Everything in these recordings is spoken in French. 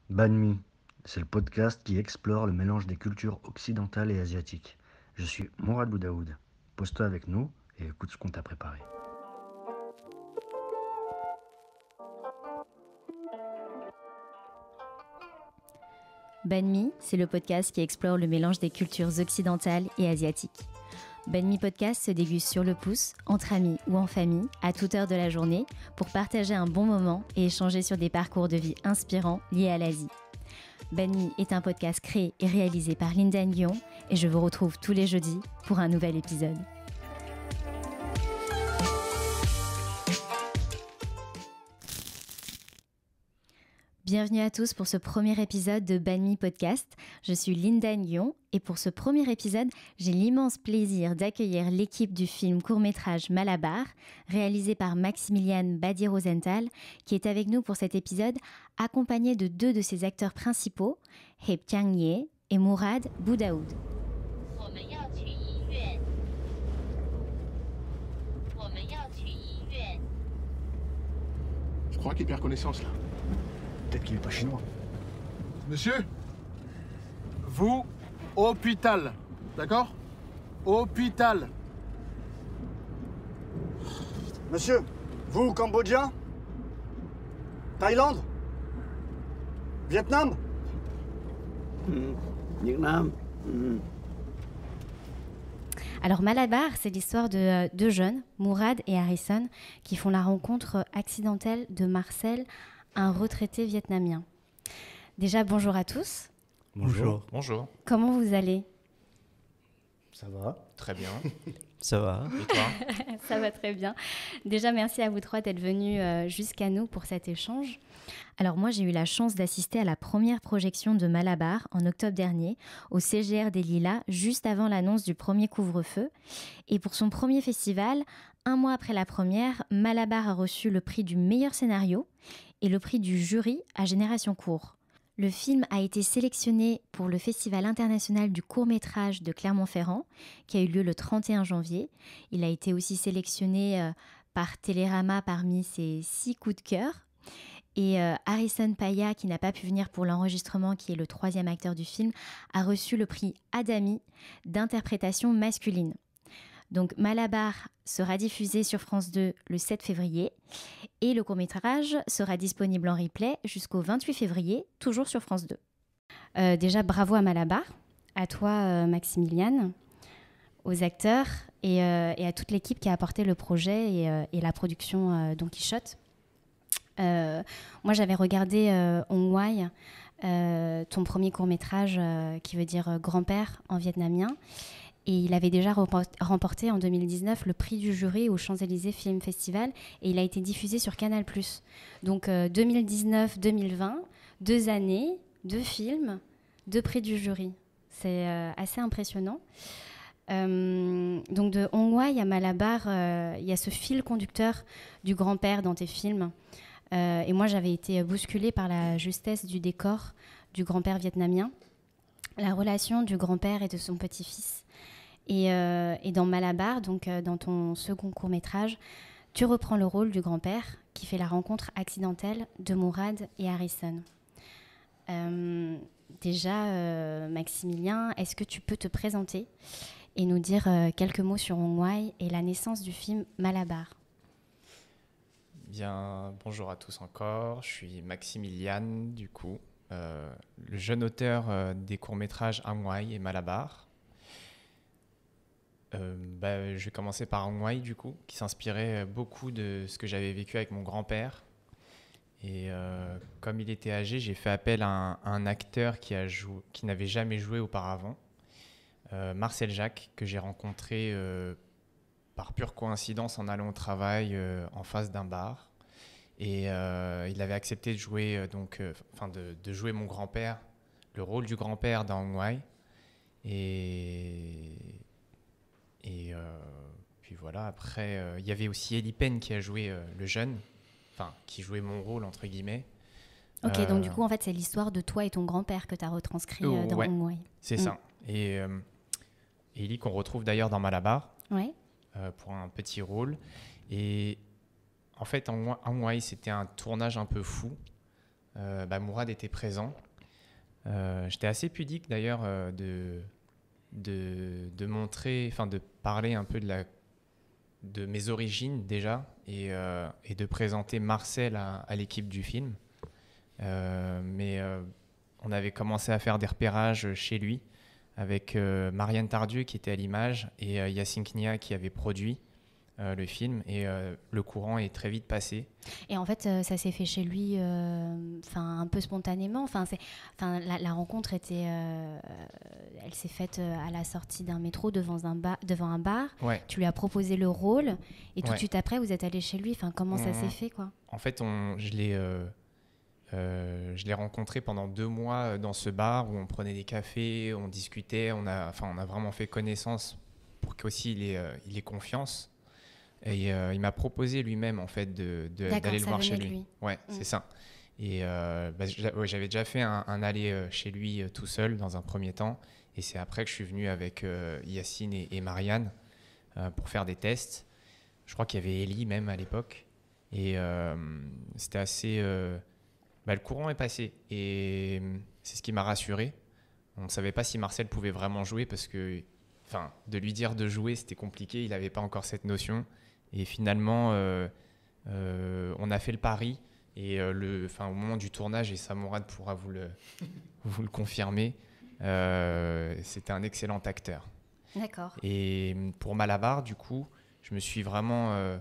Banh Mi, c'est le podcast qui explore le mélange des cultures occidentales et asiatiques. Je suis Mourad Boudaoud. Pose-toi avec nous et écoute ce qu'on t'a préparé. Banh Mi, c'est le podcast qui explore le mélange des cultures occidentales et asiatiques. Banh Mi Podcast se déguste sur le pouce, entre amis ou en famille, à toute heure de la journée, pour partager un bon moment et échanger sur des parcours de vie inspirants liés à l'Asie. Banh Mi est un podcast créé et réalisé par Linda Nguyen et je vous retrouve tous les jeudis pour un nouvel épisode. Bienvenue à tous pour ce premier épisode de Banh Mi Podcast. Je suis Linda Nguyen et pour ce premier épisode, j'ai l'immense plaisir d'accueillir l'équipe du film court-métrage Malabar, réalisé par Maximilian Badi Rosenthal, qui est avec nous pour cet épisode, accompagné de deux de ses acteurs principaux, Hep Tiang Ye et Mourad Boudaoud. Je crois qu'il perd connaissance là. Peut-être qu'il n'est pas chinois. Monsieur, vous, hôpital, d'accord? Hôpital. Monsieur, vous, Cambodgien? Thaïlande? Vietnam? Vietnam. Alors Malabar, c'est l'histoire de deux jeunes, Mourad et Harrison, qui font la rencontre accidentelle de Marcel, un retraité vietnamien. Déjà, bonjour à tous. Bonjour. Bonjour. Comment vous allez ? Ça va? Très bien. Ça va. Et toi? Ça va très bien. Déjà, merci à vous trois d'être venus jusqu'à nous pour cet échange. Alors moi, j'ai eu la chance d'assister à la première projection de Malabar en octobre dernier au CGR des Lilas, juste avant l'annonce du premier couvre-feu. Et pour son premier festival, un mois après la première, Malabar a reçu le prix du meilleur scénario et le prix du jury à Génération Court. Le film a été sélectionné pour le Festival international du court-métrage de Clermont-Ferrand, qui a eu lieu le 31 janvier. Il a été aussi sélectionné par Télérama parmi ses 6 coups de cœur. Et Harrison Paya, qui n'a pas pu venir pour l'enregistrement, qui est le 3e acteur du film, a reçu le prix Adami d'interprétation masculine. Donc Malabar sera diffusé sur France 2 le 7 février et le court-métrage sera disponible en replay jusqu'au 28 février, toujours sur France 2. Déjà, bravo à Malabar, à toi Maximilian, aux acteurs et à toute l'équipe qui a apporté le projet et la production Don Quichotte. Moi, j'avais regardé Ong Wai, ton premier court-métrage qui veut dire grand-père en vietnamien. Et il avait déjà remporté en 2019 le prix du jury au Champs-Élysées Film Festival et il a été diffusé sur Canal+. Donc 2019-2020, 2 années, 2 films, 2 prix du jury. C'est assez impressionnant. Donc de Ong Wai à Malabar, il y a ce fil conducteur du grand-père dans tes films. Et moi, j'avais été bousculée par la justesse du décor du grand-père vietnamien, la relation du grand-père et de son petit-fils. Et dans Malabar, donc dans ton second court-métrage, tu reprends le rôle du grand-père qui fait la rencontre accidentelle de Mourad et Harrison. Déjà, Maximilien, est-ce que tu peux te présenter et nous dire quelques mots sur Ong Wai et la naissance du film Malabar? Bien, bonjour à tous encore. Je suis Maximilian, du coup, le jeune auteur des courts-métrages Ong Wai et Malabar. Je vais commencer par Ong Wai, du coup, qui s'inspirait beaucoup de ce que j'avais vécu avec mon grand-père. Et comme il était âgé, j'ai fait appel à un acteur qui n'avait jamais joué auparavant, Marcel Jacques, que j'ai rencontré par pure coïncidence en allant au travail en face d'un bar. Et il avait accepté de jouer, de jouer mon grand-père, le rôle du grand-père dans Ong Wai. Puis voilà, après, il y avait aussi Eli Pen qui a joué le jeune, qui jouait mon rôle, entre guillemets. Ok, donc du coup, en fait, c'est l'histoire de toi et ton grand-père que tu as retranscrit dans ouais, Ong Wai. C'est ça. Et Eli, qu'on retrouve d'ailleurs dans Malabar, Ouais. pour un petit rôle. Et en fait, Ong Wai, c'était un tournage un peu fou. Mourad était présent. J'étais assez pudique d'ailleurs de montrer, enfin de parler un peu de mes origines déjà et de présenter Marcel à l'équipe du film. Mais on avait commencé à faire des repérages chez lui avec Marianne Tardieu qui était à l'image et Yacine Knia qui avait produit le film et le courant est très vite passé. Et en fait, ça s'est fait chez lui un peu spontanément. La rencontre elle s'est faite à la sortie d'un métro devant un bar. Ouais. Tu lui as proposé le rôle et tout de Ouais. suite après, vous êtes allé chez lui. Comment ça s'est fait, quoi? En fait, je l'ai rencontré pendant 2 mois dans ce bar où on prenait des cafés, on discutait, on a vraiment fait connaissance pour qu'aussi il ait confiance. Et il m'a proposé lui-même en fait d'aller le voir chez lui. Ouais, c'est ça. Et j'avais déjà fait un aller chez lui tout seul dans un premier temps. Et c'est après que je suis venu avec Yacine et Marianne pour faire des tests. Je crois qu'il y avait Ellie même à l'époque. Et c'était assez... le courant est passé. Et c'est ce qui m'a rassuré. On ne savait pas si Marcel pouvait vraiment jouer parce que de lui dire de jouer, c'était compliqué. Il n'avait pas encore cette notion. Et finalement, on a fait le pari. Et au moment du tournage, et Mourad pourra vous le confirmer, c'était un excellent acteur. D'accord. Et pour Malabar, du coup, je me suis vraiment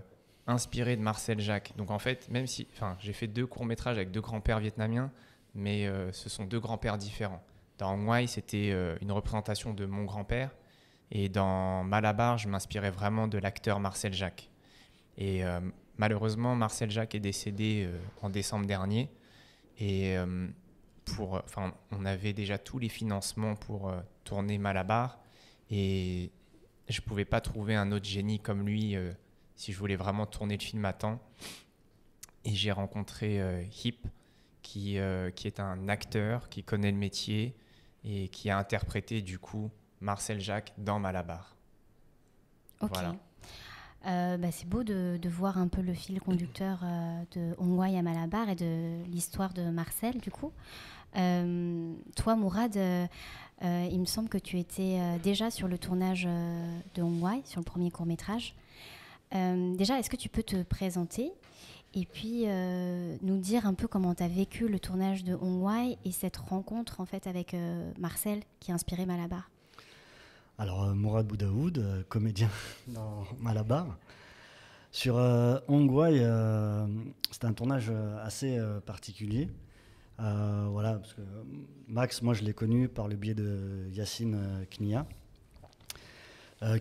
inspiré de Marcel Jacques. Donc en fait, même si j'ai fait 2 courts-métrages avec 2 grands-pères vietnamiens, mais ce sont 2 grands-pères différents. Dans Nguai, c'était une représentation de mon grand-père. Et dans Malabar, je m'inspirais vraiment de l'acteur Marcel Jacques. Et malheureusement, Marcel Jacques est décédé en décembre dernier. Et on avait déjà tous les financements pour tourner Malabar. Et je ne pouvais pas trouver un autre génie comme lui si je voulais vraiment tourner le film à temps. Et j'ai rencontré Hip, qui est un acteur qui connaît le métier et qui a interprété du coup Marcel Jacques dans Malabar. Ok. Voilà. C'est beau de voir un peu le fil conducteur de Nguai à Malabar et de l'histoire de Marcel, du coup. Toi, Mourad, il me semble que tu étais déjà sur le tournage de Nguai, sur le premier court-métrage. Déjà, est-ce que tu peux te présenter et puis nous dire un peu comment tu as vécu le tournage de Nguai et cette rencontre en fait, avec Marcel qui a inspiré Malabar? Alors, Mourad Boudaoud, comédien dans Malabar. Sur Nguai, c'était un tournage assez particulier. Parce que Max, moi, je l'ai connu par le biais de Yacine Knia,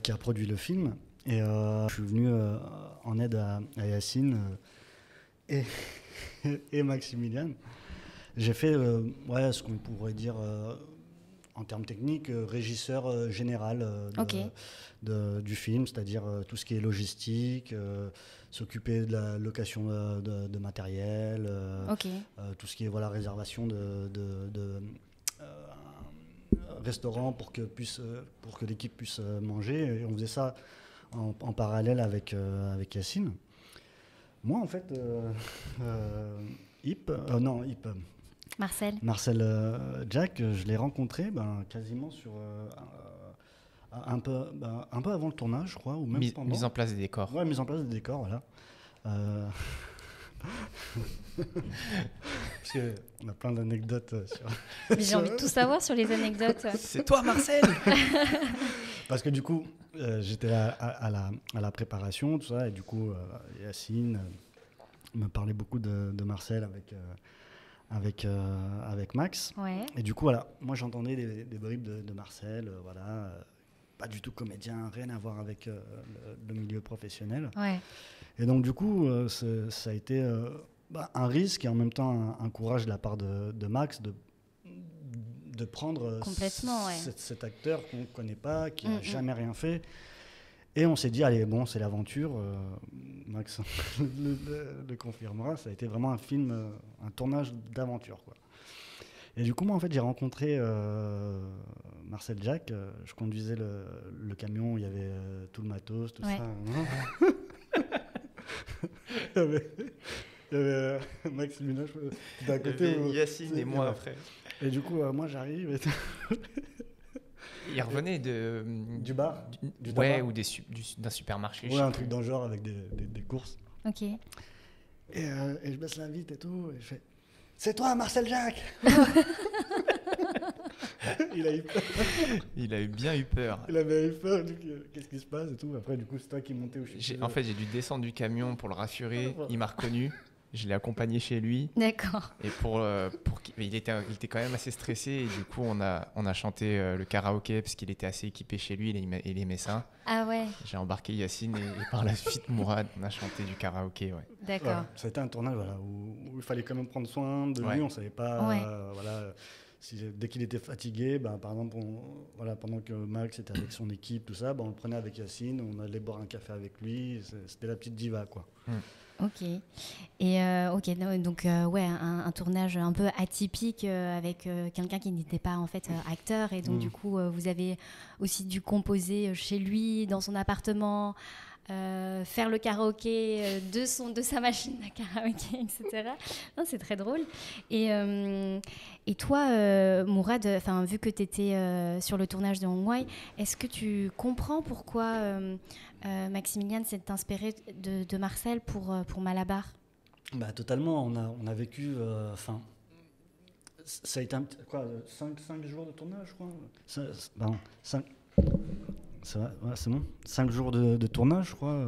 qui a produit le film. Et je suis venu en aide à Yacine et Maximilian. J'ai fait ce qu'on pourrait dire... en termes techniques, régisseur général du film, c'est-à-dire tout ce qui est logistique, s'occuper de la location de matériel, tout ce qui est réservation de restaurant pour que l'équipe puisse manger. Et on faisait ça en parallèle avec Yacine. Moi, en fait, Marcel Jacques, je l'ai rencontré quasiment sur un peu avant le tournage, je crois, ou même pendant. Mise en place des décors. Ouais, mise en place des décors, voilà. Parce qu'on a plein d'anecdotes sur... J'ai envie de tout savoir sur les anecdotes. C'est toi, Marcel. Parce que du coup, j'étais là à la préparation, tout ça, et du coup, Yacine me parlait beaucoup de Marcel avec Max. Ouais. Et du coup, voilà, moi j'entendais des bribes de Marcel, pas du tout comédien, rien à voir avec le milieu professionnel. Ouais. Et donc du coup, ça a été un risque et en même temps un courage de la part de Max de prendre cet acteur qu'on ne connaît pas, qui n'a jamais rien fait. Et on s'est dit, allez, bon, c'est l'aventure. Max le confirmera. Ça a été vraiment un tournage d'aventure, quoi. Et du coup, moi, en fait, j'ai rencontré Marcel Jacques. Je conduisais le camion où il y avait tout le matos, tout ça. Il y avait Maximilien d'un côté. Yacine et moi après. Et du coup, moi j'arrive. Et il revenait du bar, du tabac. Ou d'un supermarché. Ouais, un truc dans le genre avec des courses. Ok. Et je baisse la vitre et tout. Et je fais c'est toi, Marcel Jacques. Il a eu peur. Il a bien eu peur. Il avait eu peur. Qu'est-ce qui se passe et tout. Après, du coup, c'est toi qui montais au chez. En fait, j'ai dû descendre du camion pour le rassurer. Il m'a reconnu. Je l'ai accompagné chez lui. D'accord. Et il était quand même assez stressé. Et du coup, on a chanté le karaoké parce qu'il était assez équipé chez lui. Il aimait ça. Ah ouais. J'ai embarqué Yacine et par la suite Mourad. On a chanté du karaoké. Ouais. D'accord. Voilà. Ça a été un tournage où il fallait quand même prendre soin de lui. On savait pas. Voilà. Dès qu'il était fatigué, par exemple, pendant que Max était avec son équipe, tout ça, on le prenait avec Yacine, on allait boire un café avec lui. C'était la petite diva, quoi. Ok. Et donc un tournage un peu atypique avec quelqu'un qui n'était pas en fait acteur, et donc du coup vous avez aussi dû composer chez lui, dans son appartement, faire le karaoké de sa machine à karaoké, etc. Non, c'est très drôle. Et toi, Mourad, vu que tu étais sur le tournage de Hong-Wai, est-ce que tu comprends pourquoi Maximilian s'est inspiré de Marcel pour Malabar? Totalement. On a vécu... ça a été 5 jours de tournage, je crois. 5... C'est bon. 5 jours de tournage, je crois.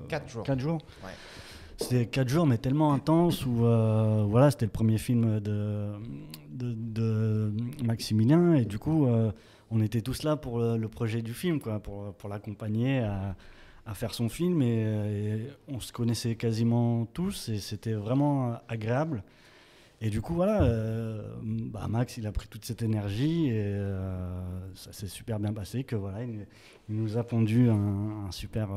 4 jours. 4 jours. Ouais. C'était 4 jours, mais tellement intenses où c'était le premier film de Maximilien, et du coup on était tous là pour le projet du film, quoi, pour l'accompagner à faire son film, et on se connaissait quasiment tous et c'était vraiment agréable. Et du coup, Max, il a pris toute cette énergie et ça s'est super bien passé. Il nous a pondu un super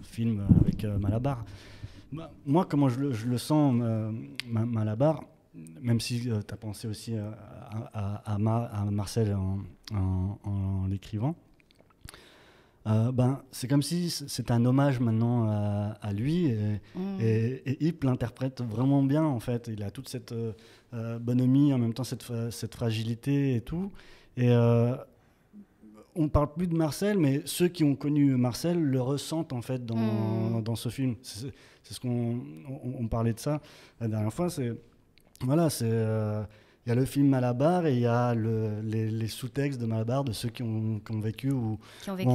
film avec Malabar. Moi, comment je le sens, Malabar, même si tu as pensé aussi à Marcel en l'écrivant, c'est comme si c'était un hommage maintenant à lui, et Yip l'interprète vraiment bien, en fait. Il a toute cette bonhomie, en même temps cette fragilité et tout. Et on parle plus de Marcel, mais ceux qui ont connu Marcel le ressentent en fait dans ce film. C'est ce qu'on parlait de ça la dernière fois. Il y a le film Malabar et il y a les sous-textes de Malabar de ceux qui ont vécu qui ont vécu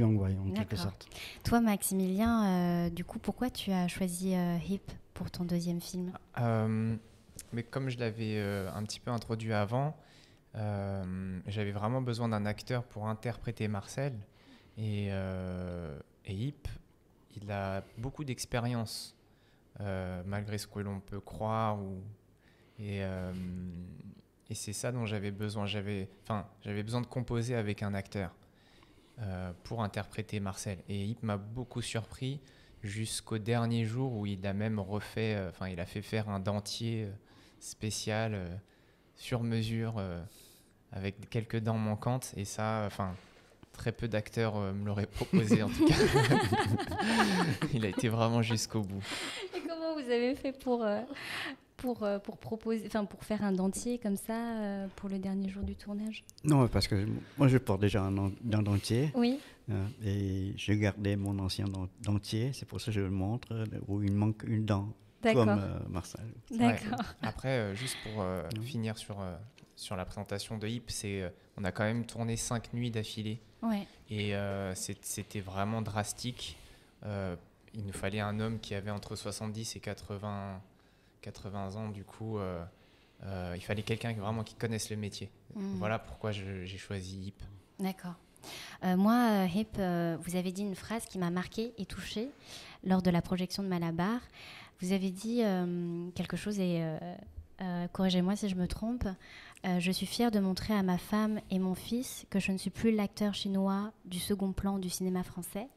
en Hong-Wai, en quelque sorte. Toi, Maximilien, du coup, pourquoi tu as choisi Yip pour ton deuxième film? Mais comme je l'avais un petit peu introduit avant, j'avais vraiment besoin d'un acteur pour interpréter Marcel. Et Yip, il a beaucoup d'expérience, malgré ce que l'on peut croire. Et c'est ça dont j'avais besoin. J'avais besoin de composer avec un acteur pour interpréter Marcel. Et Yip m'a beaucoup surpris jusqu'au dernier jour où il a même il a fait faire un dentier spécial sur mesure avec quelques dents manquantes. Et ça, très peu d'acteurs me l'auraient proposé en tout cas. Il a été vraiment jusqu'au bout. Et comment vous avez fait pour proposer, pour faire un dentier comme ça pour le dernier jour du tournage? Non, parce que moi je porte déjà un dentier. Oui. Et je gardais mon ancien dentier, c'est pour ça que je le montre, où il manque une dent, D'accord. comme Marcel. D'accord. Ouais. Après, juste pour finir sur la présentation de Yip, on a quand même tourné 5 nuits d'affilée. Ouais. Et c'était vraiment drastique. Il nous fallait un homme qui avait entre 70 et 80 ans, du coup, il fallait quelqu'un qui connaisse le métier. Voilà pourquoi j'ai choisi Yip. D'accord. Moi, Yip, vous avez dit une phrase qui m'a marquée et touchée lors de la projection de Malabar. Vous avez dit quelque chose, et corrigez-moi si je me trompe. Je suis fière de montrer à ma femme et mon fils que je ne suis plus l'acteur chinois du second plan du cinéma français,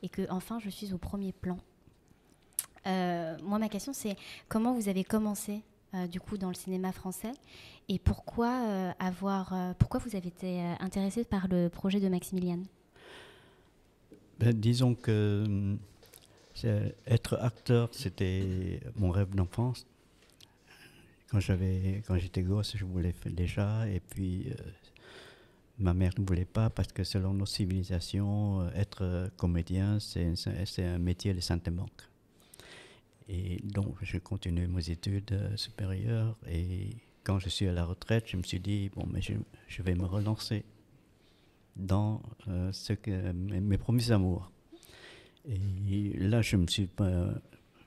et que enfin je suis au premier plan. Moi, ma question, c'est comment vous avez commencé du coup dans le cinéma français, et pourquoi vous avez été intéressé par le projet de Maximilian? Disons que Être acteur, c'était mon rêve d'enfance. Quand j'étais gosse, je voulais faire déjà, et puis ma mère ne voulait pas parce que selon nos civilisations, être comédien, c'est un métier de saltimbanque. Et donc, j'ai continué mes études supérieures, et quand je suis à la retraite, je me suis dit, bon, mais je vais me relancer dans mes premiers amours. Et là, je me suis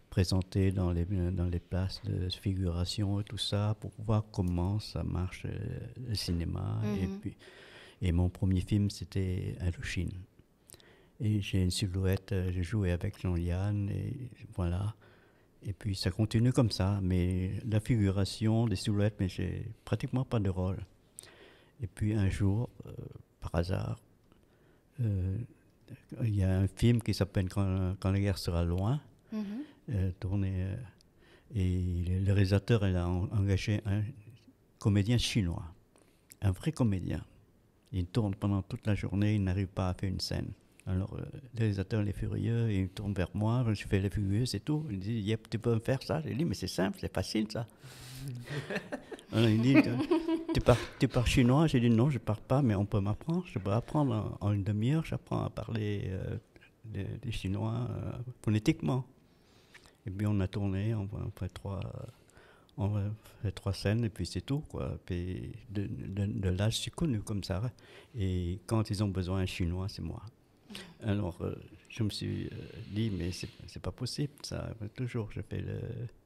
présenté dans les places de figuration et tout ça pour voir comment ça marche le cinéma. Et mon premier film, c'était Indochine. Et j'ai une silhouette, j'ai joué avec Jean-Yann, et voilà. Et puis ça continue comme ça, mais la figuration, des silhouettes, mais j'ai pratiquement pas de rôle. Et puis un jour, par hasard, il y a un film qui s'appelle Quand la guerre sera loin, tourné, et le réalisateur il a engagé un comédien chinois, un vrai comédien. Il tourne pendant toute la journée, il n'arrive pas à faire une scène. Alors le réalisateur est furieux, il tourne vers moi, je fais les figures, c'est tout. Il dit, yep, tu peux me faire ça? J'ai dit, mais c'est simple, c'est facile ça. Alors, il dit, tu pars chinois? J'ai dit, non, je ne pars pas, mais on peut m'apprendre. Je peux apprendre en une demi-heure, j'apprends à parler des chinois phonétiquement. Et puis on a tourné, on fait trois scènes, et puis c'est tout, quoi. Puis de là, je suis connu comme ça. Et quand ils ont besoin d'un chinois, c'est moi. Alors, je me suis dit, mais c'est pas possible, ça. Toujours, je fais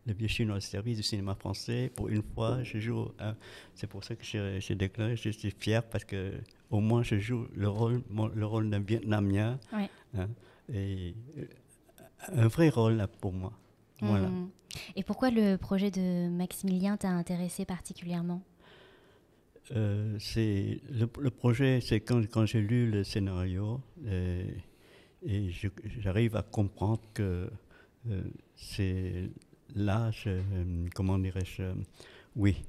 le vieux chinois au service du cinéma français. Pour une fois, je joue. C'est pour ça que j'ai déclaré, je suis fier, parce que au moins, je joue le rôle d'un Vietnamien. Ouais. Hein, et un vrai rôle, là, pour moi. Voilà. Et pourquoi le projet de Maximilien t'a intéressé particulièrement? C'est le projet, c'est quand j'ai lu le scénario, et j'arrive à comprendre que c'est là, comment dirais-je, oui,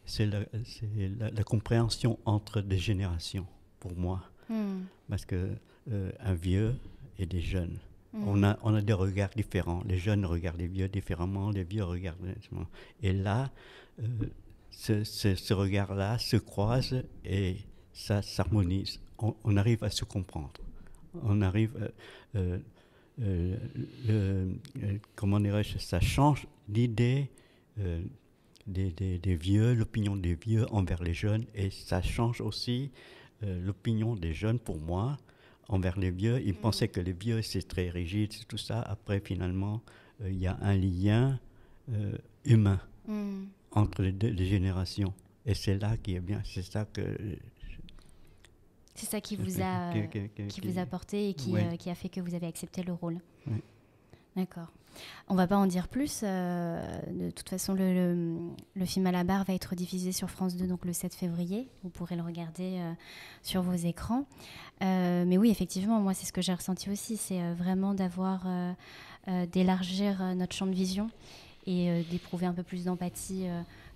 c'est la compréhension entre des générations pour moi, parce que un vieux et des jeunes. On a des regards différents. Les jeunes regardent les vieux différemment, les vieux regardent différemment. Et là, ce regard-là se croise et ça s'harmonise. On arrive à se comprendre. On arrive, comment dirais-je, ça change l'idée des vieux, l'opinion des vieux envers les jeunes, et ça change aussi l'opinion des jeunes pour moi envers les vieux. Ils pensaient que les vieux, c'est très rigide, c'est tout ça. Après, finalement, il y a un lien humain entre les générations. Et c'est là qui est bien. C'est ça qui vous a porté et qui a fait que vous avez accepté le rôle. Oui. D'accord. On ne va pas en dire plus. De toute façon, le film Malabar va être diffusé sur France 2 donc le 7 février. Vous pourrez le regarder sur vos écrans. Mais oui, effectivement, moi, c'est ce que j'ai ressenti aussi. C'est vraiment d'élargir notre champ de vision et d'éprouver un peu plus d'empathie,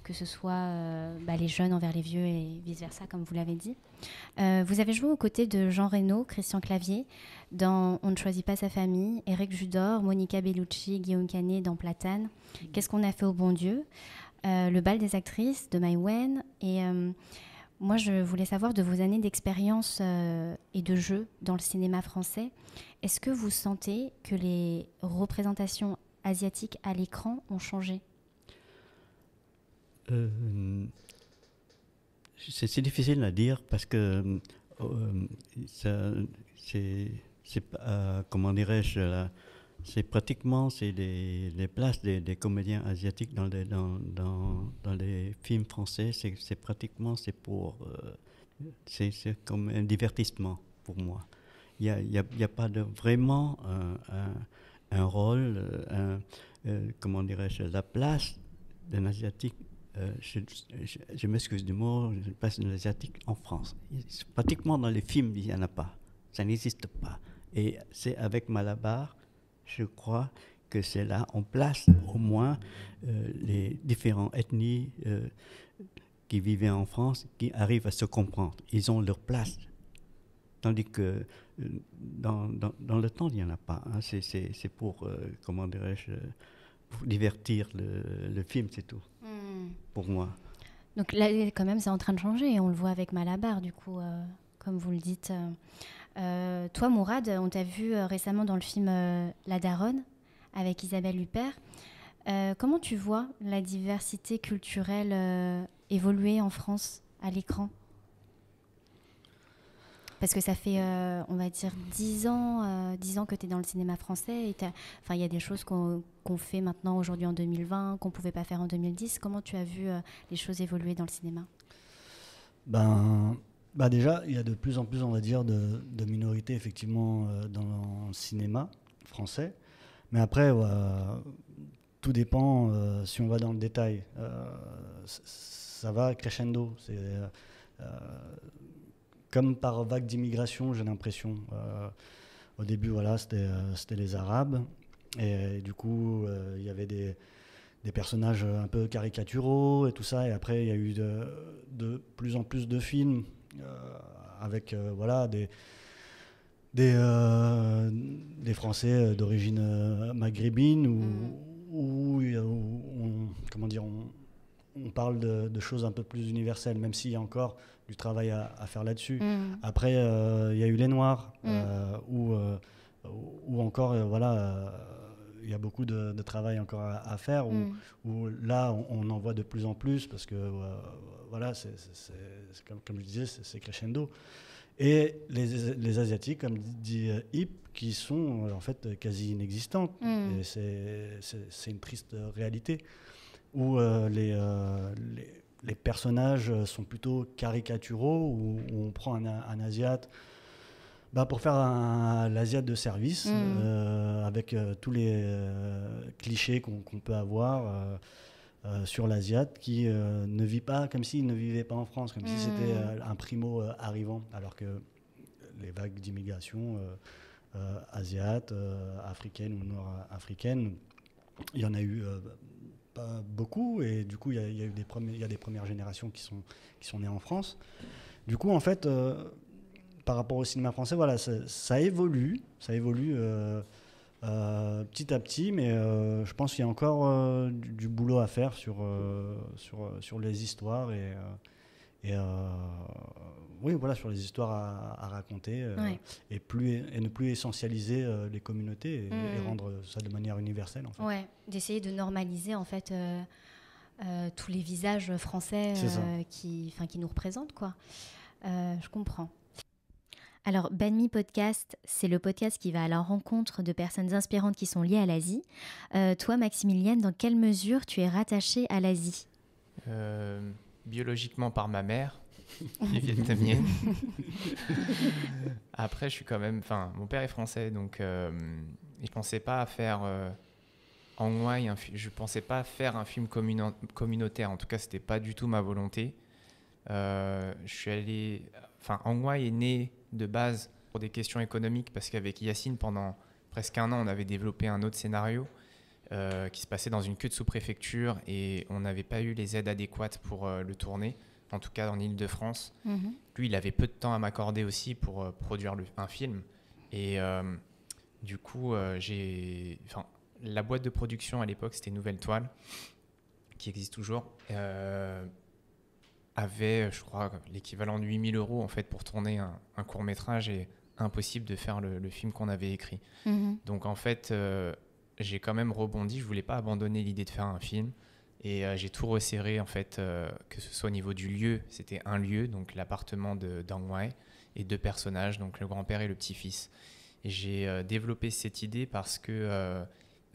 que ce soit les jeunes envers les vieux et vice-versa, comme vous l'avez dit. Vous avez joué aux côtés de Jean Reno, Christian Clavier dans On ne choisit pas sa famille, Éric Judor, Monica Bellucci, Guillaume Canet dans Platane, Qu'est-ce qu'on a fait au bon Dieu, Le bal des actrices de Mai Wen. Et moi, je voulais savoir de vos années d'expérience et de jeu dans le cinéma français. Est-ce que vous sentez que les représentations asiatiques à l'écran ont changé? C'est difficile à dire parce que comment dirais-je, c'est pratiquement les places des comédiens asiatiques dans les films français, c'est pratiquement c'est comme un divertissement pour moi. Il y a pas vraiment un rôle, comment dirais-je, la place d'un asiatique. Je m'excuse du mot, je passe de l'asiatique en France. Pratiquement dans les films, il n'y en a pas. Ça n'existe pas. Et c'est avec Malabar, je crois que c'est là, on place au moins les différentes ethnies qui vivaient en France, qui arrivent à se comprendre. Ils ont leur place. Tandis que dans le temps, il n'y en a pas. Hein. C'est pour, comment dirais-je, pour divertir le film, c'est tout, pour moi. Donc là, quand même, c'est en train de changer, et on le voit avec Malabar, du coup, comme vous le dites. Toi, Mourad, on t'a vu récemment dans le film La Daronne, avec Isabelle Huppert. Comment tu vois la diversité culturelle évoluer en France à l'écran ? Parce que ça fait, on va dire, 10 ans que tu es dans le cinéma français. Il y a des choses qu'on fait maintenant, aujourd'hui, en 2020, qu'on ne pouvait pas faire en 2010. Comment tu as vu les choses évoluer dans le cinéma ? Déjà, il y a de plus en plus, on va dire, de minorités, effectivement, dans le cinéma français. Mais après, tout dépend, si on va dans le détail. Ça va crescendo. C'est... comme par vague d'immigration, j'ai l'impression. Au début, c'était les Arabes. Et du coup, il y avait des personnages un peu caricaturaux et tout ça. Et après, il y a eu de plus en plus de films avec des Français d'origine maghrébine où on parle de choses un peu plus universelles, même s'il y a encore du travail à faire là-dessus. Après, il y a eu les Noirs, où encore, il y a beaucoup de travail encore à faire, où là, on en voit de plus en plus, parce que, c'est comme je disais, c'est crescendo. Et les Asiatiques, comme dit Yip, qui sont en fait quasi inexistantes. Et c'est une triste réalité, où les personnages sont plutôt caricaturaux, où on prend un Asiate pour faire l'Asiate de service, avec tous les clichés qu'on peut avoir sur l'Asiate, qui ne vit pas comme s'il ne vivait pas en France, comme si c'était un primo arrivant, alors que les vagues d'immigration asiates, africaines ou nord-africaines, il y en a eu pas beaucoup, et du coup il y a des premières générations qui sont nées en France. Du coup, en fait, par rapport au cinéma français, ça évolue petit à petit, mais je pense qu'il y a encore du boulot à faire sur les histoires sur les histoires à raconter, et ne plus essentialiser les communautés et rendre ça de manière universelle, en fait. Ouais, d'essayer de normaliser en fait tous les visages français qui nous représentent, quoi. Je comprends. Alors, Banmi Podcast, c'est le podcast qui va à la rencontre de personnes inspirantes qui sont liées à l'Asie. Toi, Maximilienne, dans quelle mesure tu es rattachée à l'Asie ? Biologiquement par ma mère, qui est vietnamienne. Après, je suis quand même... mon père est français, donc je pensais pas faire... je pensais pas faire un film communautaire. En tout cas, c'était pas du tout ma volonté. Je suis allé... Ang Wai est né de base pour des questions économiques, parce qu'avec Yacine, pendant presque un an, on avait développé un autre scénario qui se passait dans une queue de sous-préfecture, et on n'avait pas eu les aides adéquates pour le tourner, en tout cas en Île-de-France. Lui, il avait peu de temps à m'accorder aussi pour produire un film. Et du coup, la boîte de production à l'époque, c'était Nouvelle Toile, qui existe toujours, avait, je crois, l'équivalent de 8 000 € en fait, pour tourner un court-métrage, et impossible de faire le film qu'on avait écrit. Donc en fait, j'ai quand même rebondi. Je voulais pas abandonner l'idée de faire un film, et j'ai tout resserré, en fait, que ce soit au niveau du lieu. C'était un lieu, donc l'appartement d'Ang Wai, et 2 personnages, donc le grand-père et le petit-fils. Et j'ai développé cette idée parce que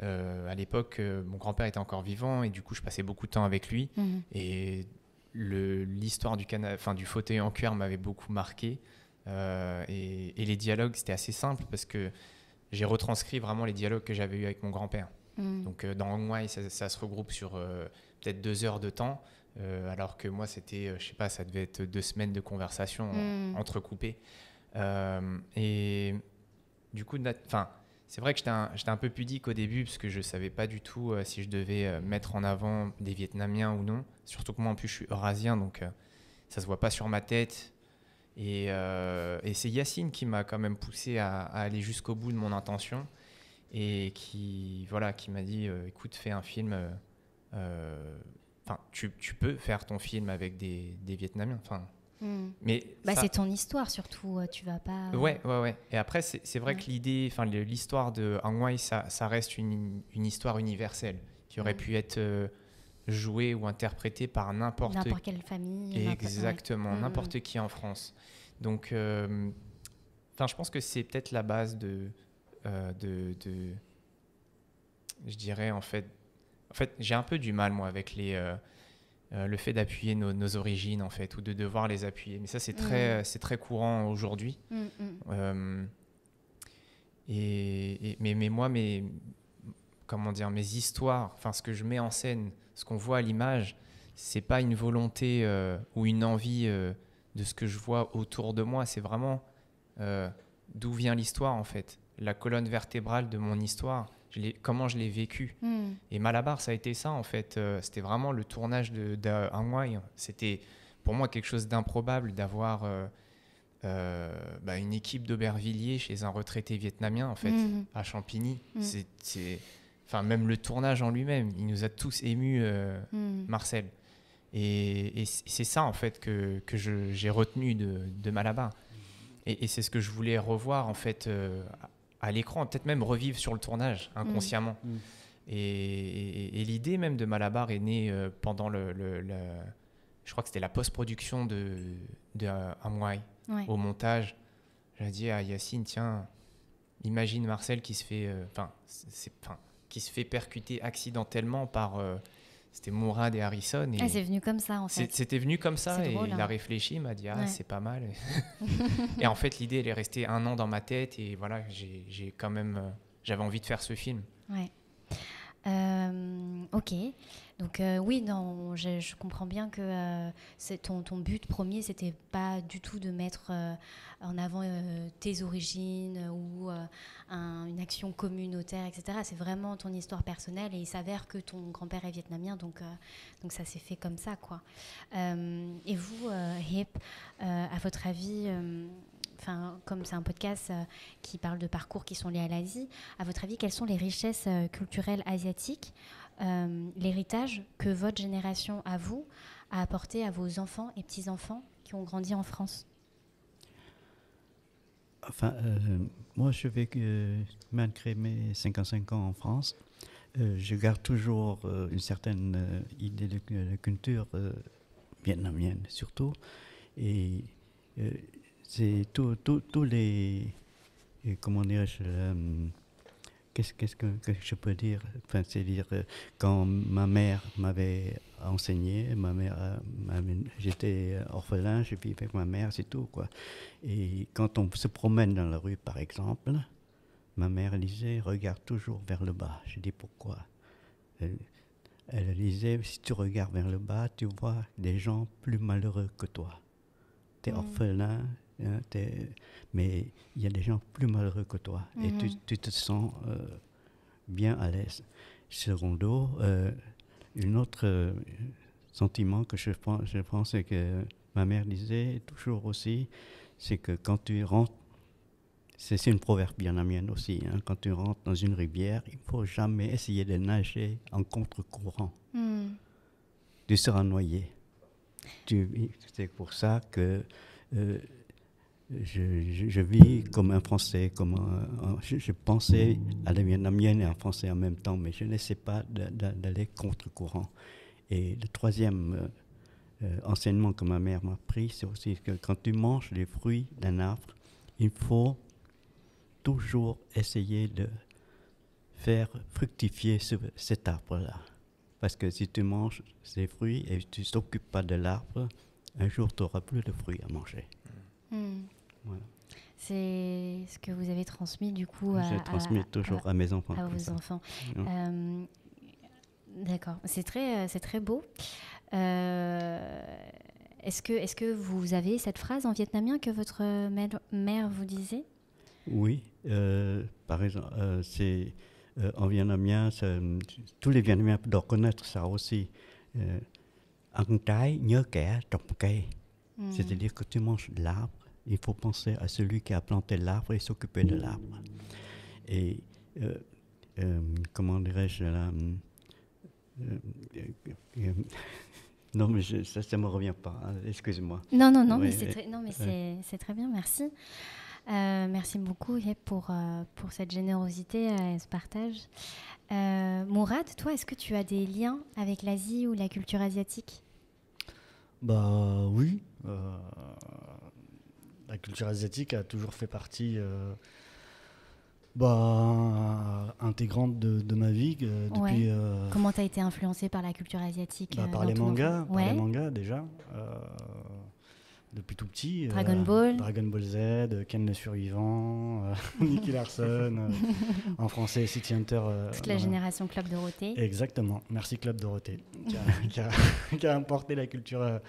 à l'époque, mon grand-père était encore vivant, et du coup je passais beaucoup de temps avec lui, et l'histoire du fauteuil en cuir m'avait beaucoup marqué, et les dialogues, c'était assez simple, parce que j'ai retranscrit vraiment les dialogues que j'avais eus avec mon grand-père. Donc dans Ang Wai, ça se regroupe sur peut-être 2 heures de temps, alors que moi c'était, je sais pas, ça devait être 2 semaines de conversation entrecoupées, et du coup, c'est vrai que j'étais un peu pudique au début, parce que je ne savais pas du tout si je devais mettre en avant des Vietnamiens ou non. Surtout que moi, en plus, je suis eurasien, donc ça ne se voit pas sur ma tête. Et c'est Yacine qui m'a quand même poussé à aller jusqu'au bout de mon intention et qui m'a dit écoute, fais un film. Tu peux faire ton film avec des Vietnamiens. Mais c'est ton histoire surtout. Tu vas pas. Ouais. Et après, c'est vrai que l'histoire de Hang Wai, ça reste une histoire universelle qui aurait pu être jouée ou interprétée par n'importe quelle famille. Exactement, n'importe qui en France. Donc, je pense que c'est peut-être la base de je dirais en fait, j'ai un peu du mal moi avec le fait d'appuyer nos origines en fait, ou de devoir les appuyer. Mais ça, c'est très courant aujourd'hui. Mais moi, mes histoires, ce que je mets en scène, ce qu'on voit à l'image, c'est pas une volonté ou une envie de ce que je vois autour de moi. C'est vraiment d'où vient l'histoire en fait, la colonne vertébrale de mon histoire. Comment je l'ai vécu. Et Malabar, ça a été ça en fait. C'était vraiment le tournage de Hang Wai. C'était pour moi quelque chose d'improbable d'avoir une équipe d'Aubervilliers chez un retraité vietnamien en fait, à Champigny. Même le tournage en lui-même, il nous a tous émus, Marcel. Et c'est ça en fait que j'ai retenu de Malabar. Et c'est ce que je voulais revoir en fait à l'écran, peut-être même revivre sur le tournage inconsciemment. Et l'idée même de Malabar est née pendant je crois que c'était la post-production de Hang Wai. Au montage, j'ai dit à Yacine, tiens, imagine Marcel qui se fait percuter accidentellement par c'était Mourad et Harrison. Et c'est venu comme ça en fait. C'était venu comme ça, et drôle, il a réfléchi, il m'a dit c'est pas mal. Et en fait l'idée elle est restée 1 an dans ma tête, et voilà, j'ai quand même j'avais envie de faire ce film. Ok, donc je comprends bien que ton but premier, c'était pas du tout de mettre en avant tes origines ou une action communautaire, etc. C'est vraiment ton histoire personnelle, et il s'avère que ton grand-père est vietnamien, donc ça s'est fait comme ça, quoi. Et vous, Hip, à votre avis, comme c'est un podcast qui parle de parcours qui sont liés à l'Asie, à votre avis, quelles sont les richesses culturelles asiatiques, l'héritage que votre génération, à vous, a apporté à vos enfants et petits-enfants qui ont grandi en France? Moi, je vais malgré mes 55 ans en France, je garde toujours une certaine idée de la culture vietnamienne, surtout. Et c'est tous les... Comment dirais-je, qu'est-ce que je peux dire? C'est-à-dire, quand ma mère m'avait enseigné, j'étais orphelin, je vivais avec ma mère, c'est tout, quoi. Et quand on se promène dans la rue, par exemple, ma mère disait, regarde toujours vers le bas. Je dis, pourquoi? Elle disait, si tu regardes vers le bas, tu vois des gens plus malheureux que toi. Tu es orphelin, mais il y a des gens plus malheureux que toi, et tu te sens bien à l'aise. Secondo, un autre sentiment que je pense c'est que ma mère disait toujours aussi, c'est que quand tu rentres, c'est une proverbe vietnamienne aussi, quand tu rentres dans une rivière, il ne faut jamais essayer de nager en contre-courant. Tu seras noyé. C'est pour ça que je vis comme un Français, je pensais à la vietnamienne et en français en même temps, mais je n'essaie pas d'aller contre-courant. Et le troisième enseignement que ma mère m'a appris, c'est aussi que quand tu manges les fruits d'un arbre, il faut toujours essayer de faire fructifier cet arbre-là. Parce que si tu manges ces fruits et tu ne t'occupes pas de l'arbre, un jour tu n'auras plus de fruits à manger. Voilà. C'est ce que vous avez transmis du coup transmis toujours à mes enfants. À vos enfants. D'accord, c'est très beau. Est-ce que vous avez cette phrase en vietnamien que votre mère vous disait? Oui, par exemple, c'est en vietnamien, tous les Vietnamiens doivent connaître ça aussi. Ăn trái nhớ kẻ trồng cây. C'est-à-dire que tu manges l'arbre il faut penser à celui qui a planté l'arbre et s'occuper de l'arbre. Et comment dirais-je là non, mais ça ne me revient pas. Hein, excusez-moi. Non, mais c'est très bien, merci. Merci beaucoup pour cette générosité et ce partage. Mourad, toi, est-ce que tu as des liens avec l'Asie ou la culture asiatique ? Bah oui. La culture asiatique a toujours fait partie intégrante de ma vie. Depuis, Comment tu as été influencé par la culture asiatique par les mangas, déjà. Depuis tout petit. Dragon Ball Z, Ken le Survivant, Nicky Larson, en français City Hunter. Toute la génération Club Dorothée. Exactement, merci Club Dorothée, qui a importé la culture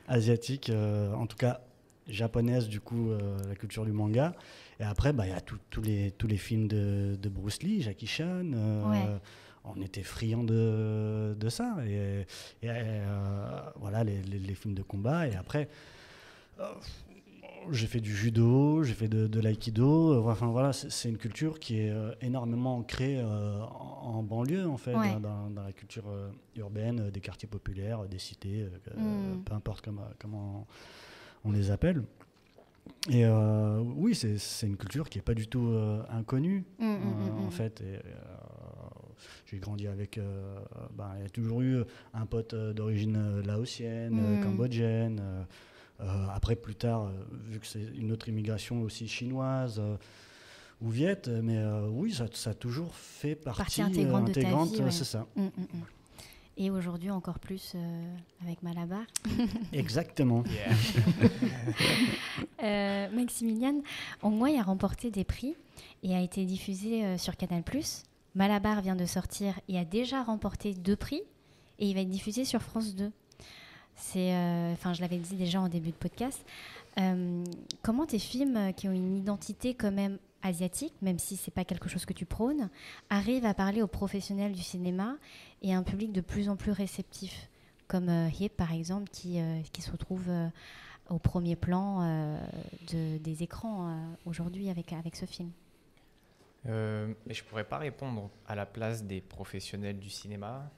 asiatique, en tout cas japonaise, du coup, la culture du manga. Et après, il y a tous les films de Bruce Lee, Jackie Chan. On était friands de ça. Et voilà, les films de combat. Et après... j'ai fait du judo, j'ai fait de l'aïkido. Enfin voilà, c'est une culture qui est énormément ancrée en banlieue en fait, dans la culture urbaine, des quartiers populaires, des cités, peu importe comment on les appelle. Et oui, c'est une culture qui est pas du tout inconnue en fait. Et, j'ai grandi avec, il y a toujours eu un pote d'origine laotienne, cambodgienne. Après, plus tard, vu que c'est une autre immigration aussi chinoise ou viette, mais oui, ça a toujours fait partie intégrante de ta vie, c'est ça. Et aujourd'hui, encore plus avec Malabar. Exactement. Maximilian, Hongway a remporté des prix et a été diffusé sur Canal+. Malabar vient de sortir et a déjà remporté 2 prix et il va être diffusé sur France 2. Je l'avais dit déjà en début de podcast. Comment tes films qui ont une identité quand même asiatique, même si c'est pas quelque chose que tu prônes, arrivent à parler aux professionnels du cinéma et à un public de plus en plus réceptif, comme Hip par exemple, qui se retrouve au premier plan des écrans aujourd'hui avec ce film. Mais je pourrais pas répondre à la place des professionnels du cinéma.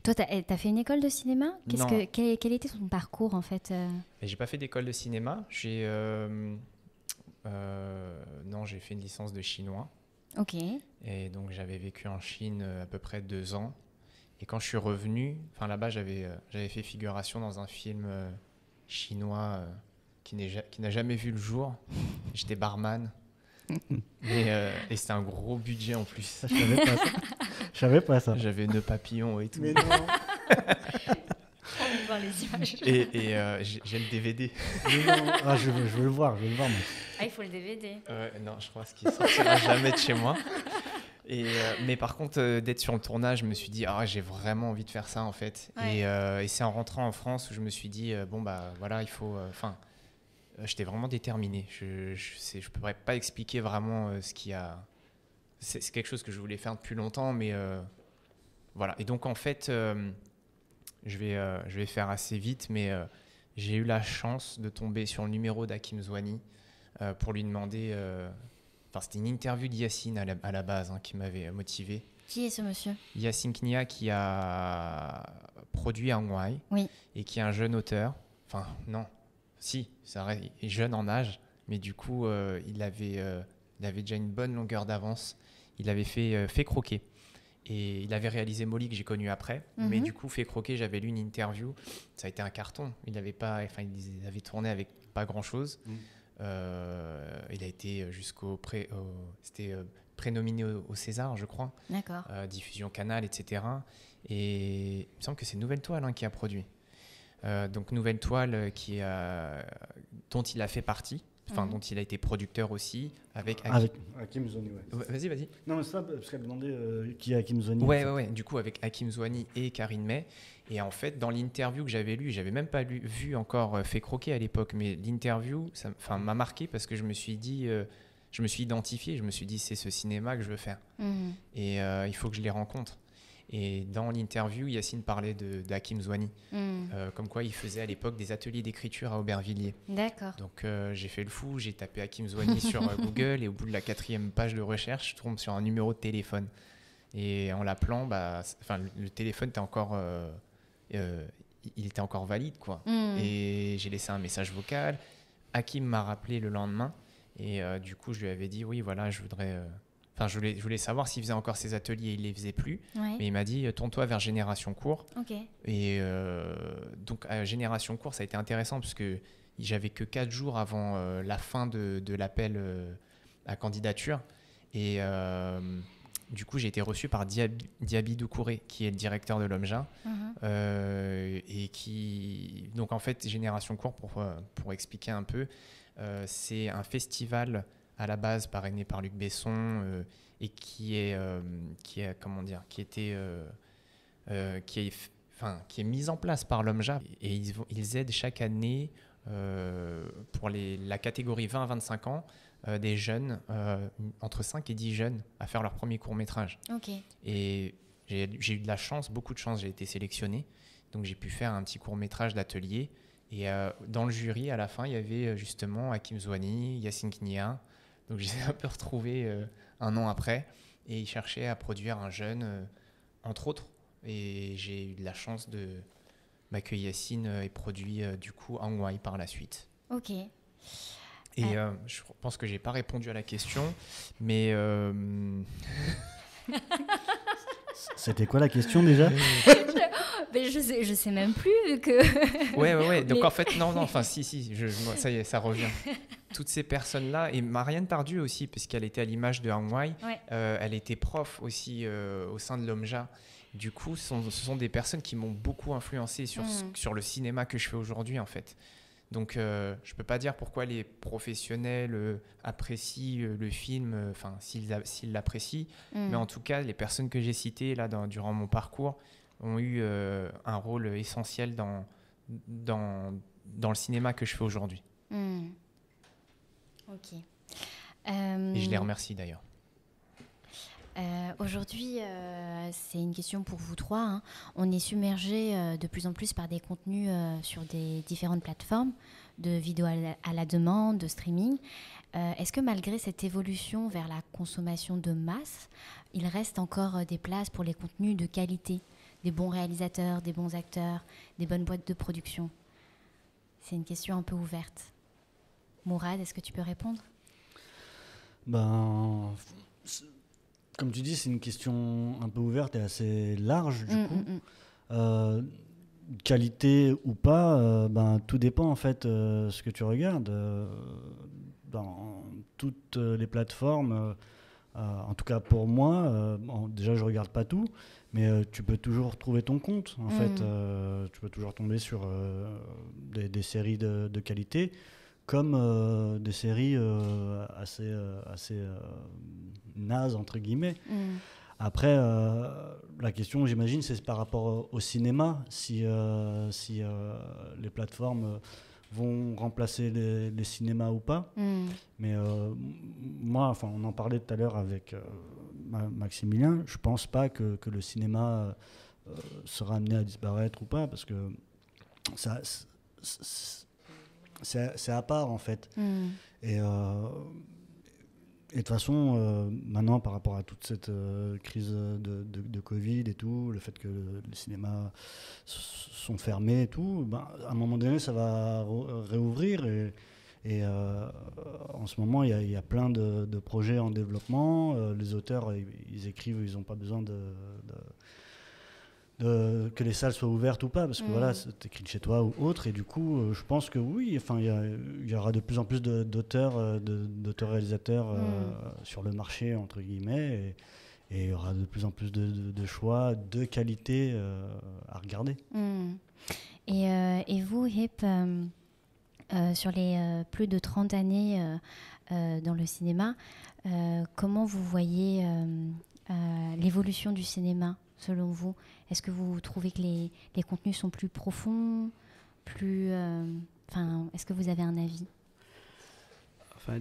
Toi, t'as fait une école de cinéma ? Quel était ton parcours en fait J'ai pas fait d'école de cinéma. J'ai fait une licence de chinois. Ok. Et donc j'avais vécu en Chine à peu près 2 ans. Et quand je suis revenu, là-bas j'avais fait figuration dans un film chinois qui n'a jamais vu le jour. J'étais barman. Et c'était un gros budget en plus. Je savais pas ça. J'avais nœud papillon et tout. Mais non. On peut voir les images. Et j'ai le DVD. Mais non. Je veux le voir. Mais... il faut le DVD. Non, je pense qu'il sortira jamais de chez moi. Mais par contre, d'être sur le tournage, je me suis dit, j'ai vraiment envie de faire ça en fait. Ouais. Et c'est en rentrant en France où je me suis dit, il faut... j'étais vraiment déterminé. Je ne pourrais pas expliquer vraiment ce qu'il y a... C'est quelque chose que je voulais faire depuis longtemps, mais voilà. Et donc, en fait, je vais faire assez vite, mais j'ai eu la chance de tomber sur le numéro d'Hakim Zouani pour lui demander... c'était une interview d'Yacine à la base qui m'avait motivé. Qui est ce monsieur ? Yacine Knia, qui a produit Hongway, oui. Et qui est un jeune auteur. Enfin, non. Si, il est jeune en âge, mais du coup, il avait déjà une bonne longueur d'avance. Il avait fait Croquer. Et il avait réalisé Molly, que j'ai connu après. Mais du coup, Fait Croquer, j'avais lu une interview. Ça a été un carton. Il avait tourné avec pas grand-chose. Il a été c'était prénominé au César, je crois. D'accord. Diffusion Canal, etc. Et il me semble que c'est Nouvelle Toile qui a produit. Donc Nouvelle Toile dont il a fait partie, dont il a été producteur aussi, avec Hakim Zouani. Ouais. Vas-y. Non, mais ça, parce qu'elle demandait qui est Hakim Zouani. Ouais. Du coup, avec Hakim Zouani et Karine May. Et en fait, dans l'interview que j'avais lue, j'avais même pas vu encore Fait Croquer à l'époque, mais l'interview, m'a marqué parce que je me suis dit, je me suis identifié, je me suis dit, c'est ce cinéma que je veux faire. Et il faut que je les rencontre. Et dans l'interview, Yacine parlait d'Hakim Zouani, comme quoi il faisait à l'époque des ateliers d'écriture à Aubervilliers. D'accord. Donc j'ai fait le fou, j'ai tapé Hakim Zouani sur Google et au bout de la 4e page de recherche, je tombe sur un numéro de téléphone. Et en l'appelant, le téléphone était encore, il était encore valide, quoi. Et j'ai laissé un message vocal. Hakim m'a rappelé le lendemain et du coup je lui avais dit oui, voilà, je voulais savoir s'il faisait encore ses ateliers. Il les faisait plus, mais il m'a dit tourne-toi vers Génération Court. Et donc à Génération Court, ça a été intéressant parce que j'avais que 4 jours avant la fin de l'appel à candidature et du coup j'ai été reçu par Diaby Doucouré qui est le directeur de l'OMJA et qui donc en fait Génération Court pour expliquer un peu, c'est un festival à la base parrainé par Luc Besson et qui est mis en place par l'OMJA et ils aident chaque année pour la catégorie 20 à 25 ans des jeunes entre 5 et 10 jeunes à faire leur premier court-métrage. Et j'ai eu de la chance, beaucoup de chance, j'ai été sélectionné, donc j'ai pu faire un petit court-métrage d'atelier et dans le jury à la fin il y avait justement Hakim Zouani, Yacine Knia. Donc je les ai un peu retrouvés un an après et ils cherchaient à produire un jeune, entre autres. Et j'ai eu de la chance que Yacine ait produit du coup Angwai par la suite. Ok. Et je pense que j'ai pas répondu à la question, mais... C'était quoi la question déjà? Mais je sais même plus que... Ouais. Donc en fait, non, enfin si, ça y est, ça revient. Toutes ces personnes-là, et Marianne Tardieu aussi, parce qu'elle était à l'image de Angwai, elle était prof aussi au sein de l'OMJA. Du coup, ce sont des personnes qui m'ont beaucoup influencé sur le cinéma que je fais aujourd'hui, en fait. Donc, je ne peux pas dire pourquoi les professionnels apprécient le film, enfin, s'ils l'apprécient. Mais en tout cas, les personnes que j'ai citées là, durant mon parcours ont eu un rôle essentiel dans le cinéma que je fais aujourd'hui. Ok. Et je les remercie d'ailleurs. Aujourd'hui, c'est une question pour vous trois. Hein. On est submergé de plus en plus par des contenus sur des différentes plateformes de vidéos à la demande, de streaming. Est-ce que malgré cette évolution vers la consommation de masse, il reste encore des places pour les contenus de qualité, des bons réalisateurs, des bons acteurs, des bonnes boîtes de production? C'est une question un peu ouverte. Mourad, est-ce que tu peux répondre? Comme tu dis, c'est une question un peu ouverte et assez large du coup. Qualité ou pas, tout dépend en fait ce que tu regardes. Dans toutes les plateformes, en tout cas pour moi, déjà je regarde pas tout, mais tu peux toujours trouver ton compte en fait. Tu peux toujours tomber sur des séries de qualité, comme des séries assez nazes entre guillemets. Après, la question, j'imagine, c'est par rapport au cinéma, si les plateformes vont remplacer les cinémas ou pas. Mais moi, on en parlait tout à l'heure avec Maximilien, je pense pas que le cinéma sera amené à disparaître ou pas, parce que ça, c'est à part en fait. Et de toute façon, maintenant, par rapport à toute cette crise de Covid et tout, le fait que les cinémas sont fermés et tout, à un moment donné, ça va réouvrir. Et en ce moment, il y a plein de projets en développement. Les auteurs, ils écrivent, ils n'ont pas besoin que les salles soient ouvertes ou pas, parce que voilà, c'est écrit de chez toi ou autre, et du coup je pense que oui, il y aura de plus en plus d'auteurs réalisateurs sur le marché entre guillemets, et il y aura de plus en plus de choix de qualité à regarder. Et vous, Hip, sur les plus de 30 années dans le cinéma, comment vous voyez l'évolution du cinéma selon vous? Est-ce que vous trouvez que les contenus sont plus profonds, est-ce que vous avez un avis?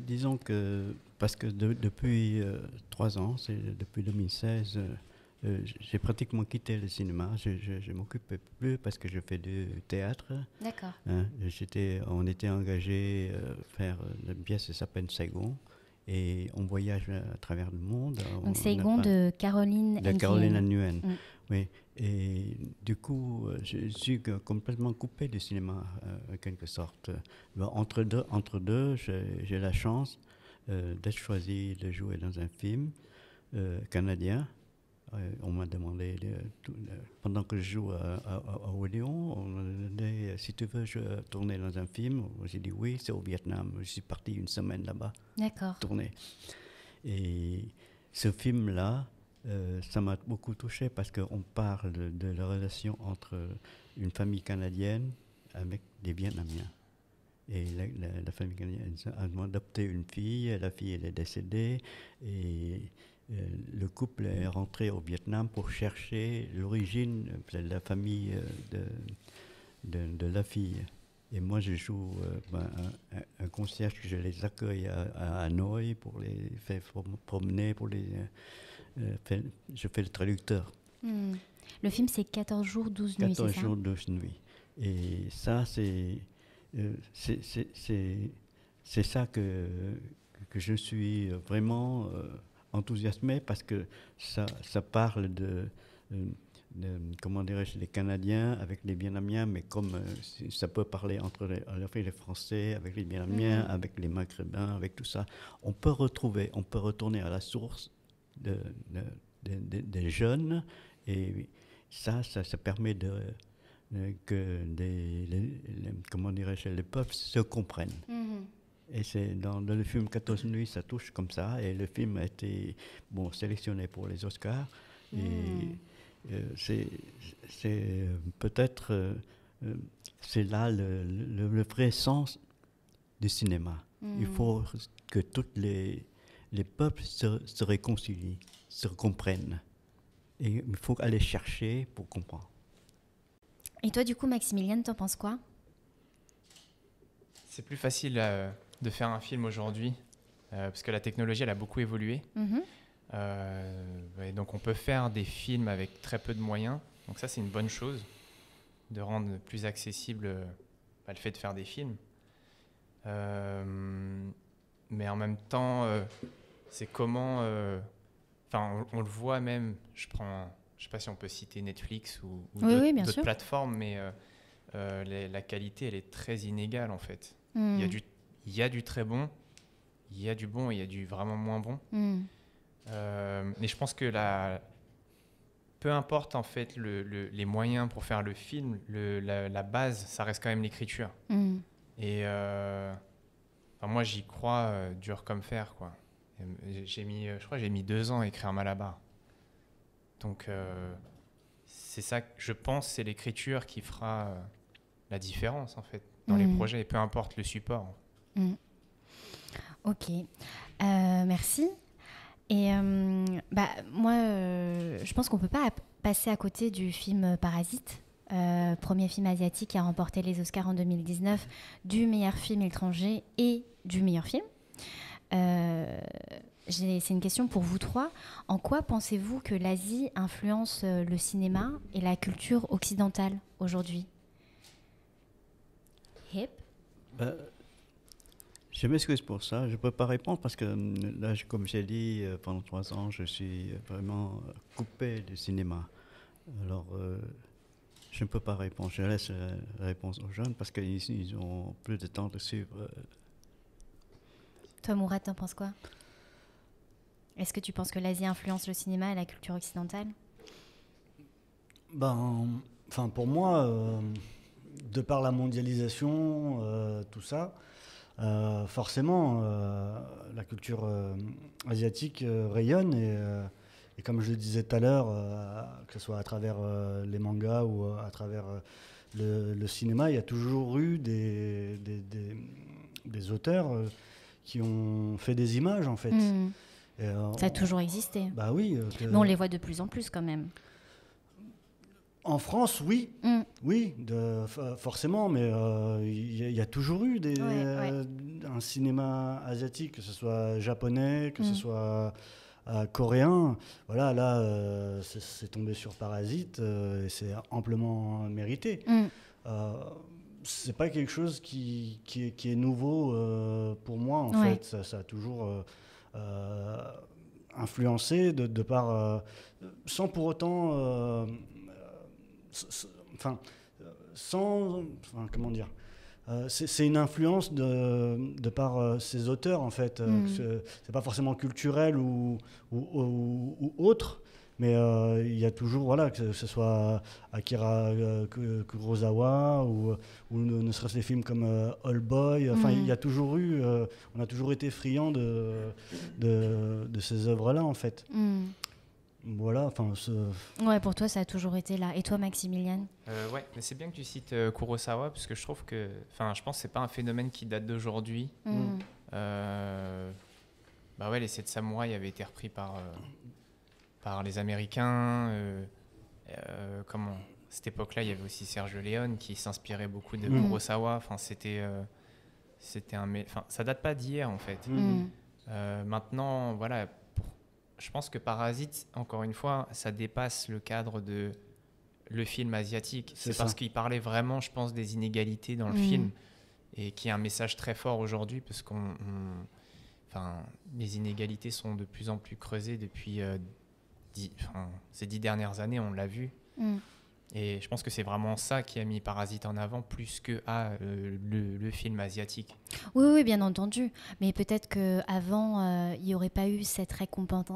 Disons que, parce que depuis 3 ans, c'est depuis 2016, j'ai pratiquement quitté le cinéma. Je ne m'occupais plus parce que je fais du théâtre. D'accord. Hein, on était engagé faire une pièce qui s'appelle Saigon. Et on voyage à travers le monde. Donc Saigon de Caroline Nguyen. De Caroline Nguyen, Mm. oui. Et du coup, je suis complètement coupé du cinéma, en quelque sorte. Entre deux, j'ai la chance d'être choisi de jouer dans un film canadien. On m'a demandé, pendant que je joue à Odéon, on m'a demandé si tu veux tourner dans un film. J'ai dit oui, c'est au Vietnam. Je suis parti une semaine là-bas. D'accord. Tourner. Et ce film-là, ça m'a beaucoup touché parce qu'on parle de la relation entre une famille canadienne avec des Vietnamiens. Et la famille canadienne a adopté une fille, la fille elle est décédée et le couple est rentré au Vietnam pour chercher l'origine de la famille de la fille. Et moi, je joue un concierge que je les accueille à Hanoï pour les faire promener, je fais le traducteur. Mm. Le film, c'est 14 jours, 12 nuits, c'est ça? 14 jours, 12 nuits. Et ça, c'est ça que je suis vraiment enthousiasmé parce que ça parle de comment dirais-je, les Canadiens avec les Vietnamiens, mais comme ça peut parler entre les Français, avec les Vietnamiens, avec les Maghrébins, avec tout ça, on peut retourner à la source des jeunes, et ça permet que comment dirais-je, les peuples se comprennent. Et c'est dans le film 14 nuits, ça touche comme ça. Et le film a été sélectionné pour les Oscars. Et c'est peut-être c'est là le vrai sens du cinéma. Il faut que tous les peuples se réconcilient, se comprennent. Et il faut aller chercher pour comprendre. Et toi, du coup, Maximilienne, t'en penses quoi? C'est plus facile de faire un film aujourd'hui parce que la technologie, elle a beaucoup évolué. Et donc, on peut faire des films avec très peu de moyens. Donc ça, c'est une bonne chose, de rendre plus accessible le fait de faire des films. Mais en même temps, c'est comment... on le voit même, je sais pas si on peut citer Netflix ou d'autres plateformes, mais la qualité, elle est très inégale, en fait. Il y a du très bon, il y a du bon et il y a du vraiment moins bon. Mais je pense que peu importe, en fait, les moyens pour faire le film, la base, ça reste quand même l'écriture. Et moi, j'y crois dur comme fer, quoi. Je crois que j'ai mis 2 ans à écrire Malabar. Donc, c'est ça que je pense, c'est l'écriture qui fera la différence, en fait, dans les projets, et peu importe le support. Ok, merci. Et moi, je pense qu'on ne peut pas passer à côté du film Parasite, premier film asiatique qui a remporté les Oscars en 2019, du meilleur film étranger et du meilleur film. C'est une question pour vous trois. En quoi pensez-vous que l'Asie influence le cinéma et la culture occidentale aujourd'hui? Hip? Je m'excuse pour ça, je ne peux pas répondre parce que là, comme j'ai dit, pendant 3 ans, je suis vraiment coupé du cinéma. Alors, je ne peux pas répondre. Je laisse la réponse aux jeunes parce qu'ils ont plus de temps de suivre. Toi, Mourad, t'en penses quoi? Est-ce que tu penses que l'Asie influence le cinéma et la culture occidentale? Pour moi, de par la mondialisation, tout ça, forcément, la culture asiatique rayonne et comme je le disais tout à l'heure, que ce soit à travers les mangas ou à travers le cinéma, il y a toujours eu des auteurs qui ont fait des images, en fait. Ça a toujours existé. Bah oui. Mais on les voit de plus en plus quand même. En France, oui, oui, forcément, mais il y a toujours eu un cinéma asiatique, que ce soit japonais, que ce soit coréen, voilà, là, c'est tombé sur Parasite et c'est amplement mérité. C'est pas quelque chose qui est nouveau pour moi, en fait. Ça a toujours influencé de par... sans pour autant... comment dire, c'est une influence de par ces auteurs, en fait. C'est pas forcément culturel ou autre, mais il y a toujours, voilà, que ce soit Akira Kurosawa ou ne serait-ce les films comme Old Boy. Enfin, il y a toujours eu, on a toujours été friands de ces œuvres-là, en fait. Voilà, enfin... Ouais, pour toi, ça a toujours été là. Et toi, Maximilian ? Ouais, mais c'est bien que tu cites Kurosawa, parce que je trouve que... Enfin, je pense que c'est pas un phénomène qui date d'aujourd'hui. Bah ouais, les 7 samouraïs avaient été repris par les Américains. À cette époque-là, il y avait aussi Sergio Leone qui s'inspirait beaucoup de Kurosawa. Enfin, c'était enfin, ça date pas d'hier, en fait. Maintenant, voilà... Je pense que Parasite, encore une fois, ça dépasse le cadre de le film asiatique. C'est parce qu'il parlait vraiment, je pense, des inégalités dans le film et qui est un message très fort aujourd'hui parce les inégalités sont de plus en plus creusées depuis ces 10 dernières années, on l'a vu. Et je pense que c'est vraiment ça qui a mis Parasite en avant plus que le film asiatique. Oui, bien entendu. Mais peut-être qu'avant, il n'y aurait pas eu cette récompense...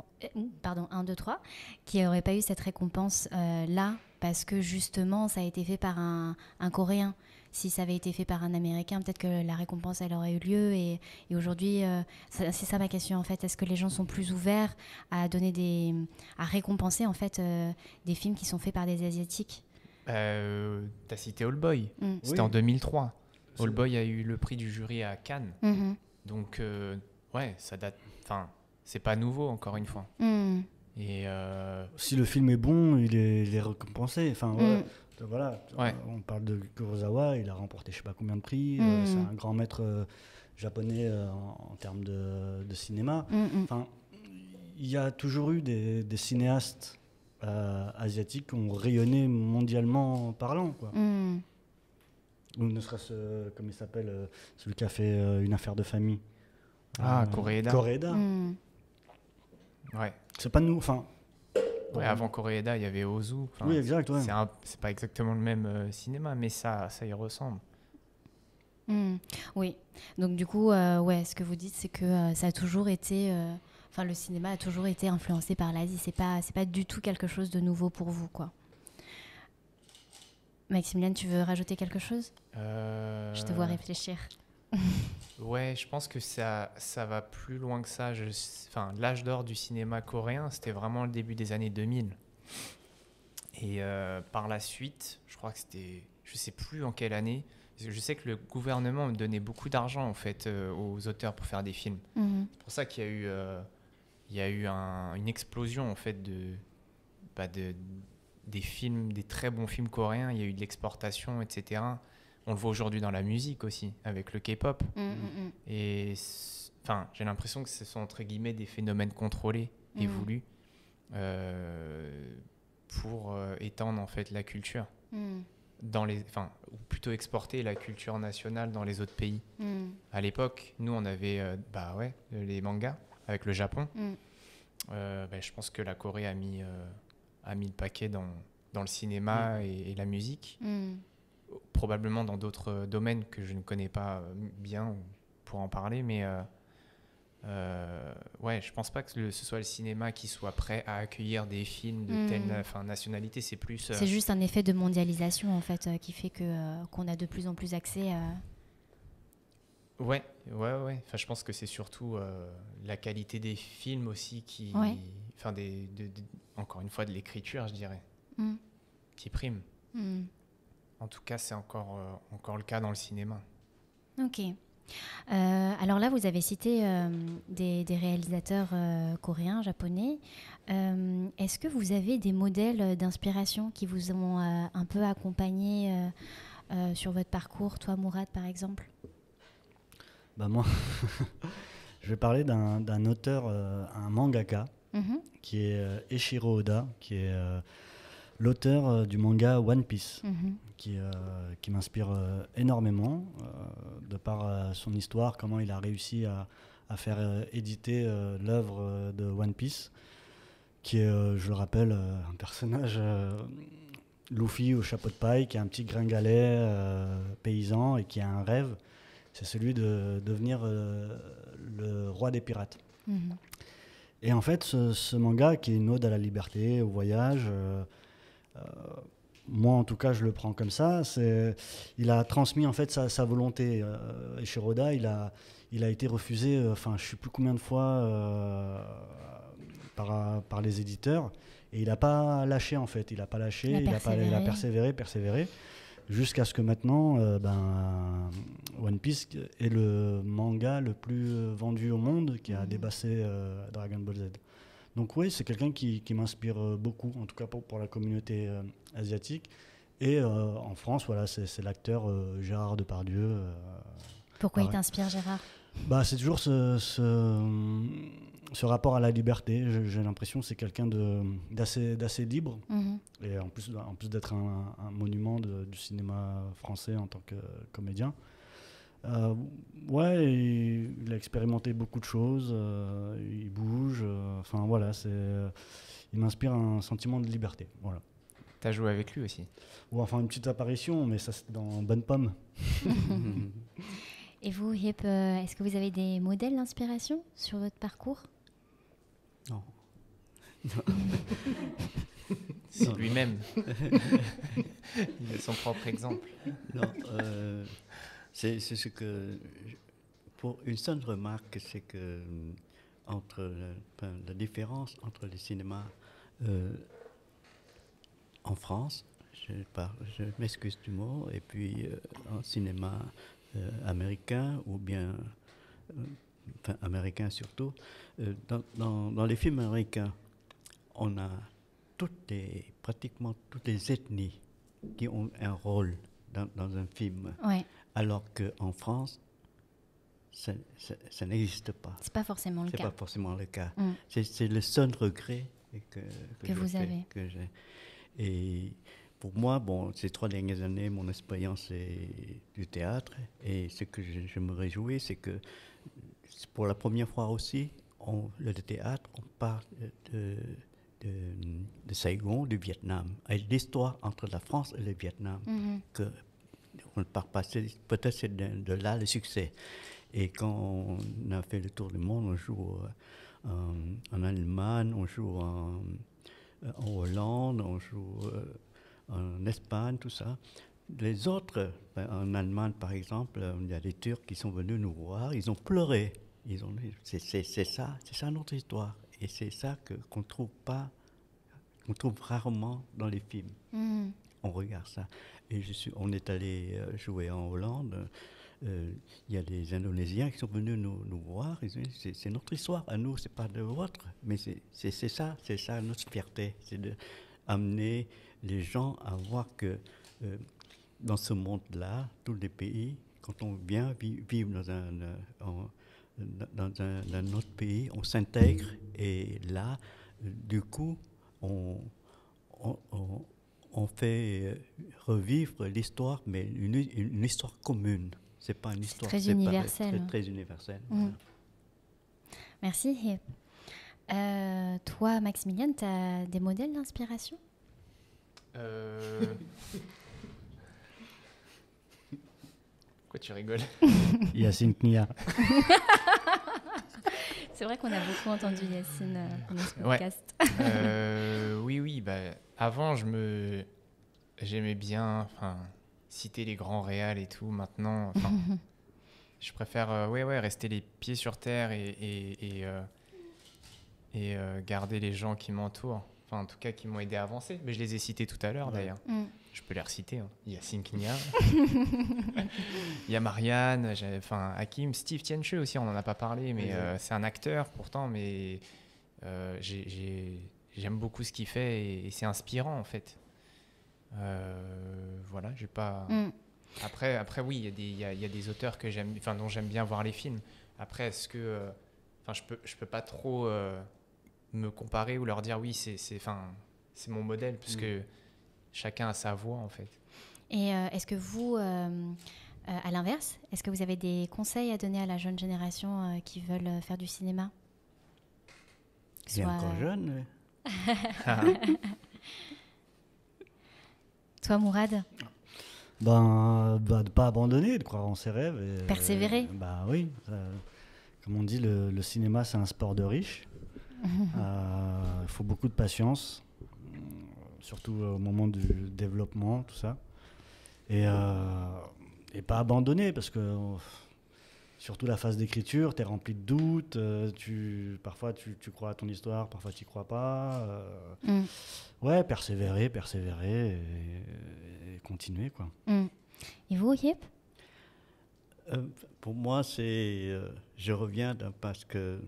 Pardon, 1, 2, 3. Qu'il n'y aurait pas eu cette récompense là, parce que justement, ça a été fait par un Coréen. Si ça avait été fait par un Américain, peut-être que la récompense, elle aurait eu lieu. Et aujourd'hui, c'est ça ma question, en fait. Est-ce que les gens sont plus ouverts à récompenser, en fait, des films qui sont faits par des Asiatiques ? T'as cité Old Boy, c'était en 2003. Old Boy a eu le prix du jury à Cannes. Donc, ouais, ça date. Enfin, c'est pas nouveau, encore une fois. Et si le film est bon, il est récompensé. Enfin, voilà, on parle de Kurosawa, il a remporté je sais pas combien de prix. C'est un grand maître japonais en termes de cinéma. Enfin, il y a toujours eu des cinéastes asiatiques qui ont rayonné mondialement parlant, quoi. Ou ne serait-ce, comme il s'appelle, celui qui a fait Une affaire de famille. Koreeda. Ouais. C'est pas nous, enfin... Ouais, avant Koreeda, il y avait Ozu. Oui, exact, ouais. C'est pas exactement le même cinéma, mais ça y ressemble. Oui. Donc du coup, ce que vous dites, c'est que ça a toujours été... le cinéma a toujours été influencé par l'Asie. C'est pas du tout quelque chose de nouveau pour vous, quoi. Maximilian, tu veux rajouter quelque chose ? Je te vois réfléchir. Ouais, je pense que ça va plus loin que ça. L'âge d'or du cinéma coréen, c'était vraiment le début des années 2000. Et par la suite, je crois que c'était... Je sais plus en quelle année. Je sais que le gouvernement donnait beaucoup d'argent, en fait, aux auteurs pour faire des films. C'est pour ça qu'il y a eu une explosion, en fait, des films, des très bons films coréens. Il y a eu de l'exportation, etc. On le voit aujourd'hui dans la musique aussi, avec le K-pop. Et j'ai l'impression que ce sont, entre guillemets, des phénomènes contrôlés et voulus pour étendre, en fait, la culture. Ou plutôt exporter la culture nationale dans les autres pays. À l'époque, nous, on avait les mangas avec le Japon. Je pense que la Corée a mis le paquet dans le cinéma et la musique. Probablement dans d'autres domaines que je ne connais pas bien pour en parler, mais je pense pas que ce soit le cinéma qui soit prêt à accueillir des films de telle nationalité. C'est plus... C'est juste un effet de mondialisation, en fait, qui fait qu'on a de plus en plus accès à... Ouais. Je pense que c'est surtout la qualité des films aussi qui... encore une fois, de l'écriture, je dirais, qui prime. En tout cas, c'est encore le cas dans le cinéma. Ok. Alors là, vous avez cité des réalisateurs coréens, japonais. Est-ce que vous avez des modèles d'inspiration qui vous ont un peu accompagné sur votre parcours, toi, Mourad, par exemple ? Moi, je vais parler d'un auteur, un mangaka, qui est Eiichiro Oda, qui est l'auteur du manga One Piece, qui m'inspire énormément, de par son histoire, comment il a réussi à faire éditer l'œuvre de One Piece, qui est, je le rappelle, un personnage Luffy au chapeau de paille, qui est un petit gringalet paysan et qui a un rêve, c'est celui de devenir le roi des pirates. Et en fait, ce manga, qui est une ode à la liberté, au voyage, moi en tout cas je le prends comme ça, il a transmis en fait sa volonté. Eiichiro Oda, il a été refusé, je ne sais plus combien de fois par les éditeurs, et il n'a pas lâché en fait, il a persévéré, jusqu'à ce que maintenant One Piece est le manga le plus vendu au monde, qui a dépassé Dragon Ball Z. Donc oui, c'est quelqu'un qui m'inspire beaucoup, en tout cas pour la communauté asiatique. Et en France, voilà, c'est l'acteur Gérard Depardieu. Pourquoi il t'inspire, Gérard ? C'est toujours ce rapport à la liberté. J'ai l'impression que c'est quelqu'un d'assez libre. Et en plus d'être un monument du cinéma français en tant que comédien. Il a expérimenté beaucoup de choses, il bouge, il m'inspire un sentiment de liberté. Voilà. T'as joué avec lui aussi ? Une petite apparition, mais ça c'est dans Bonne Pomme. Et vous, Hip, est-ce que vous avez des modèles d'inspiration sur votre parcours ? Non. C'est lui-même. Il a son propre exemple. Non, c'est ce que... Pour une seule remarque, c'est que la différence entre les cinémas en France, je m'excuse du mot, et puis en cinéma américain, ou bien américain surtout, dans les films américains, on a pratiquement toutes les ethnies qui ont un rôle dans un film. Ouais. Alors qu'en France, ça n'existe pas. C'est pas forcément le cas. C'est pas forcément le cas. C'est le seul regret que vous avez. Que j'ai. Et pour moi, ces 3 dernières années, mon expérience est du théâtre. Et ce que je me réjouis, c'est que pour la première fois aussi, le théâtre, on parle de Saigon, du Vietnam, et l'histoire entre la France et le Vietnam. On ne part pas, peut-être c'est de là le succès. Et quand on a fait le tour du monde, on joue en Allemagne, on joue en Hollande, on joue en Espagne, tout ça. Les autres, en Allemagne par exemple, il y a des Turcs qui sont venus nous voir, ils ont pleuré. Ils ont dit, c'est ça notre histoire. Et c'est ça qu'on trouve rarement dans les films. On regarde ça. Et on est allé jouer en Hollande. Il y a des Indonésiens qui sont venus nous voir. Ils disent, c'est notre histoire à nous, c'est pas de votre. Mais c'est ça notre fierté. C'est d'amener les gens à voir que dans ce monde-là, tous les pays, quand on vient vivre dans un autre pays, on s'intègre. Et là, du coup, on fait revivre l'histoire, mais une histoire commune. C'est pas une histoire très universelle. C'est très universel. Merci. Toi, Maximilian, tu as des modèles d'inspiration ? Pourquoi tu rigoles ? Yacine Knia. C'est vrai qu'on a beaucoup entendu Yacine pendant ce podcast. Oui. Avant, j'aimais bien citer les grands réals et tout. Maintenant, je préfère rester les pieds sur terre et garder les gens qui m'entourent. En tout cas, qui m'ont aidé à avancer. Mais je les ai cités tout à l'heure, d'ailleurs. Je peux les reciter. Yacine Knia. Il y a Marianne, Hakim, Steve Tiencheux aussi, on n'en a pas parlé, mais c'est un acteur pourtant, mais j'aime beaucoup ce qu'il fait et c'est inspirant, en fait. Voilà, j'ai pas... Après, oui, il y a des auteurs dont j'aime bien voir les films. Après, est-ce que... je peux pas trop me comparer ou leur dire oui, c'est mon modèle, puisque chacun a sa voix en fait. Et est-ce que vous, à l'inverse, est-ce que vous avez des conseils à donner à la jeune génération qui veulent faire du cinéma? C'est encore jeune. Toi, Mourad? De ne pas abandonner, de croire en ses rêves. Et, persévérer. Oui. Comme on dit, le cinéma, c'est un sport de riches. Il faut beaucoup de patience, surtout au moment du développement, tout ça. Et pas abandonner, parce que surtout la phase d'écriture, tu es rempli de doutes, parfois tu crois à ton histoire, parfois tu n'y crois pas. Ouais, persévérer et continuer, quoi. Et vous, Yip? Pour moi, je reviens parce que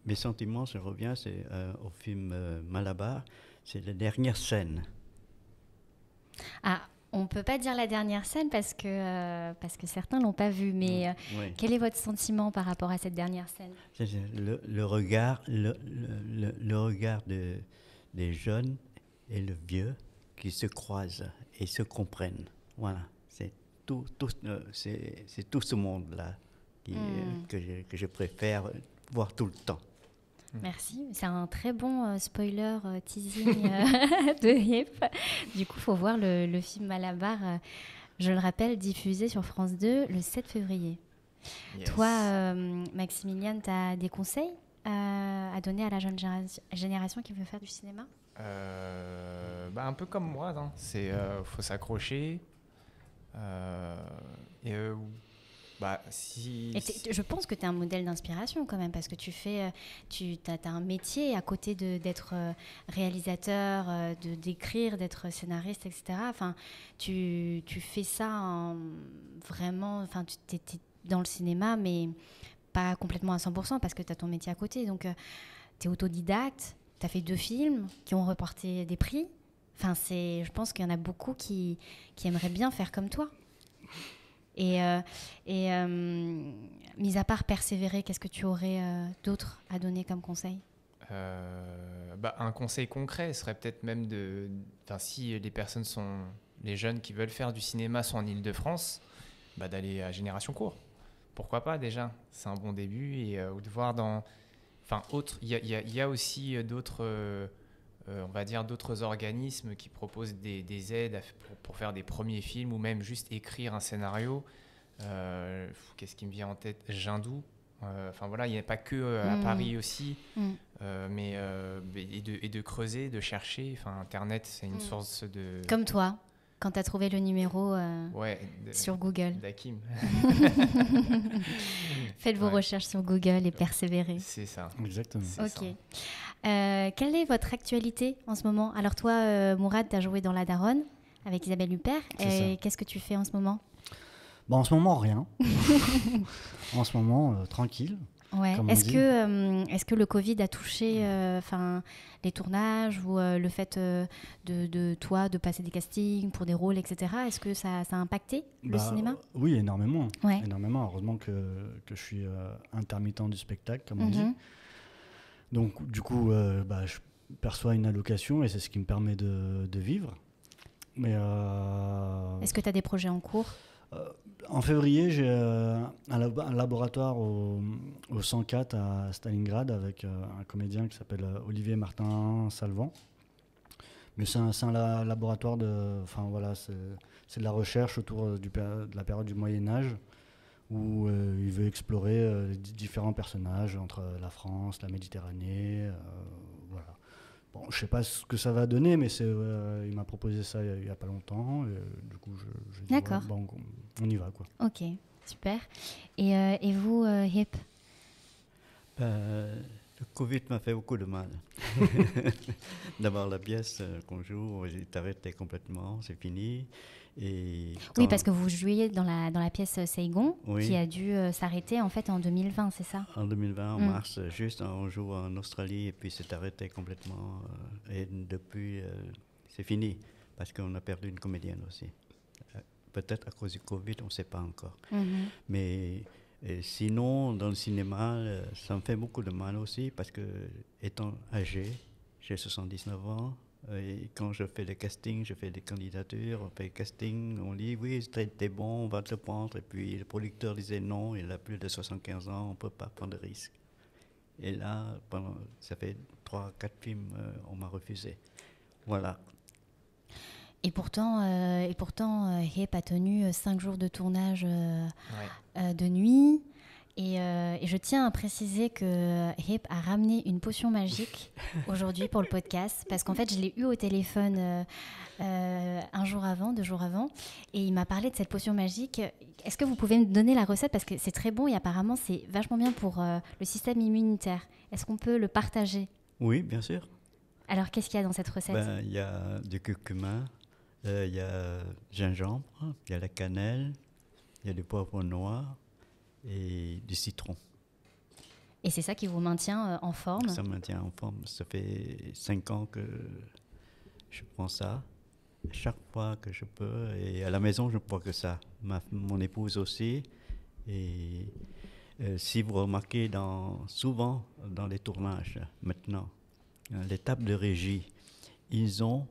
mes sentiments, c'est au film Malabar, c'est la dernière scène. Ah, on ne peut pas dire la dernière scène parce que certains ne l'ont pas vue, mais quel est votre sentiment par rapport à cette dernière scène? Le regard, le regard des jeunes et le vieux qui se croisent et se comprennent. Voilà, c'est tout ce monde-là que je préfère voir tout le temps. Merci, c'est un très bon spoiler teasing de Yip. Du coup, il faut voir le film Malabar, je le rappelle, diffusé sur France 2 le 7 février. Yes. Toi, Maximilian, tu as des conseils à donner à la jeune génération qui veut faire du cinéma? Un peu comme moi, hein. Faut s'accrocher. Je pense que tu es un modèle d'inspiration quand même, parce que tu as un métier à côté d'être réalisateur, d'écrire, d'être scénariste, etc. Enfin, tu fais ça vraiment, enfin, tu es dans le cinéma, mais pas complètement à 100% parce que tu as ton métier à côté. Donc, tu es autodidacte, tu as fait 2 films qui ont remporté des prix. Enfin, je pense qu'il y en a beaucoup qui aimeraient bien faire comme toi. Et mis à part persévérer, qu'est-ce que tu aurais d'autre à donner comme conseil? Un conseil concret serait peut-être même si les jeunes qui veulent faire du cinéma sont en Île-de-France, d'aller à Génération Court. Pourquoi pas déjà? C'est un bon début ou de voir il y a aussi d'autres on va dire d'autres organismes qui proposent des aides pour faire des premiers films ou même juste écrire un scénario. Qu'est-ce qui me vient en tête? Jindou. Il n'y a pas que à Paris aussi, mais et de creuser, de chercher. Internet, c'est une source de... Comme toi, quand tu as trouvé le numéro sur Google. d'Hakim. Faites vos recherches sur Google et persévérez. C'est ça. Exactement. Ok. Quelle est votre actualité en ce moment? Alors toi, Mourad, tu as joué dans La Daronne avec Isabelle Huppert. Qu'est-ce que tu fais en ce moment? En ce moment, rien. En ce moment, tranquille. Ouais. Est-ce que le Covid a touché les tournages ou le fait de toi de passer des castings pour des rôles, etc. Est-ce que ça a impacté le cinéma? Oui, énormément. Ouais. Énormément. Heureusement que je suis intermittent du spectacle, comme on dit. Donc, du coup, je perçois une allocation et c'est ce qui me permet de vivre. Mais, est-ce que tu as des projets en cours? En février, j'ai un laboratoire au 104 à Stalingrad avec un comédien qui s'appelle Olivier Martin Salvant. Mais c'est un laboratoire c'est de la recherche autour de la période du Moyen-Âge où il veut explorer les différents personnages entre la France, la Méditerranée. Voilà. Bon, je ne sais pas ce que ça va donner, mais il m'a proposé ça il n'y a pas longtemps. Et, du coup, je dis, d'accord. On y va, quoi. Ok, super. Et vous, Yip? Le Covid m'a fait beaucoup de mal. D'abord, la pièce qu'on joue, est arrêtée complètement, c'est fini. Oui, parce que vous jouiez dans la pièce Saigon, qui a dû s'arrêter en fait en 2020, c'est ça? En 2020, en mars, on joue en Australie et puis c'est arrêté complètement. Et depuis, c'est fini, parce qu'on a perdu une comédienne aussi. Peut-être à cause du Covid, on ne sait pas encore. Mais Et sinon, dans le cinéma, ça me fait beaucoup de mal aussi parce que, étant âgé, j'ai 79 ans, et quand je fais des castings, je fais des candidatures, on fait des castings, on dit oui, t'es bon, on va te le prendre. Et puis le producteur disait non, il a plus de 75 ans, on ne peut pas prendre de risques. Et là, ça fait 3-4 films, on m'a refusé. Voilà. Et pourtant, Hip a tenu 5 jours de tournage de nuit. Et je tiens à préciser que Hip a ramené une potion magique aujourd'hui pour le podcast, parce qu'en fait, je l'ai eu au téléphone 2 jours avant, et il m'a parlé de cette potion magique. Est-ce que vous pouvez me donner la recette, parce que c'est très bon et apparemment c'est vachement bien pour le système immunitaire. Est-ce qu'on peut le partager? Oui, bien sûr. Alors, qu'est-ce qu'il y a dans cette recette? Il y a du curcuma, il y a gingembre, il y a la cannelle, il y a du poivre noir et du citron. Et c'est ça qui vous maintient en forme? Ça me maintient en forme. Ça fait 5 ans que je prends ça, chaque fois que je peux. Et à la maison, je ne prends que ça. Mon épouse aussi. Et si vous remarquez souvent dans les tournages maintenant, les tables de régie, ils ont,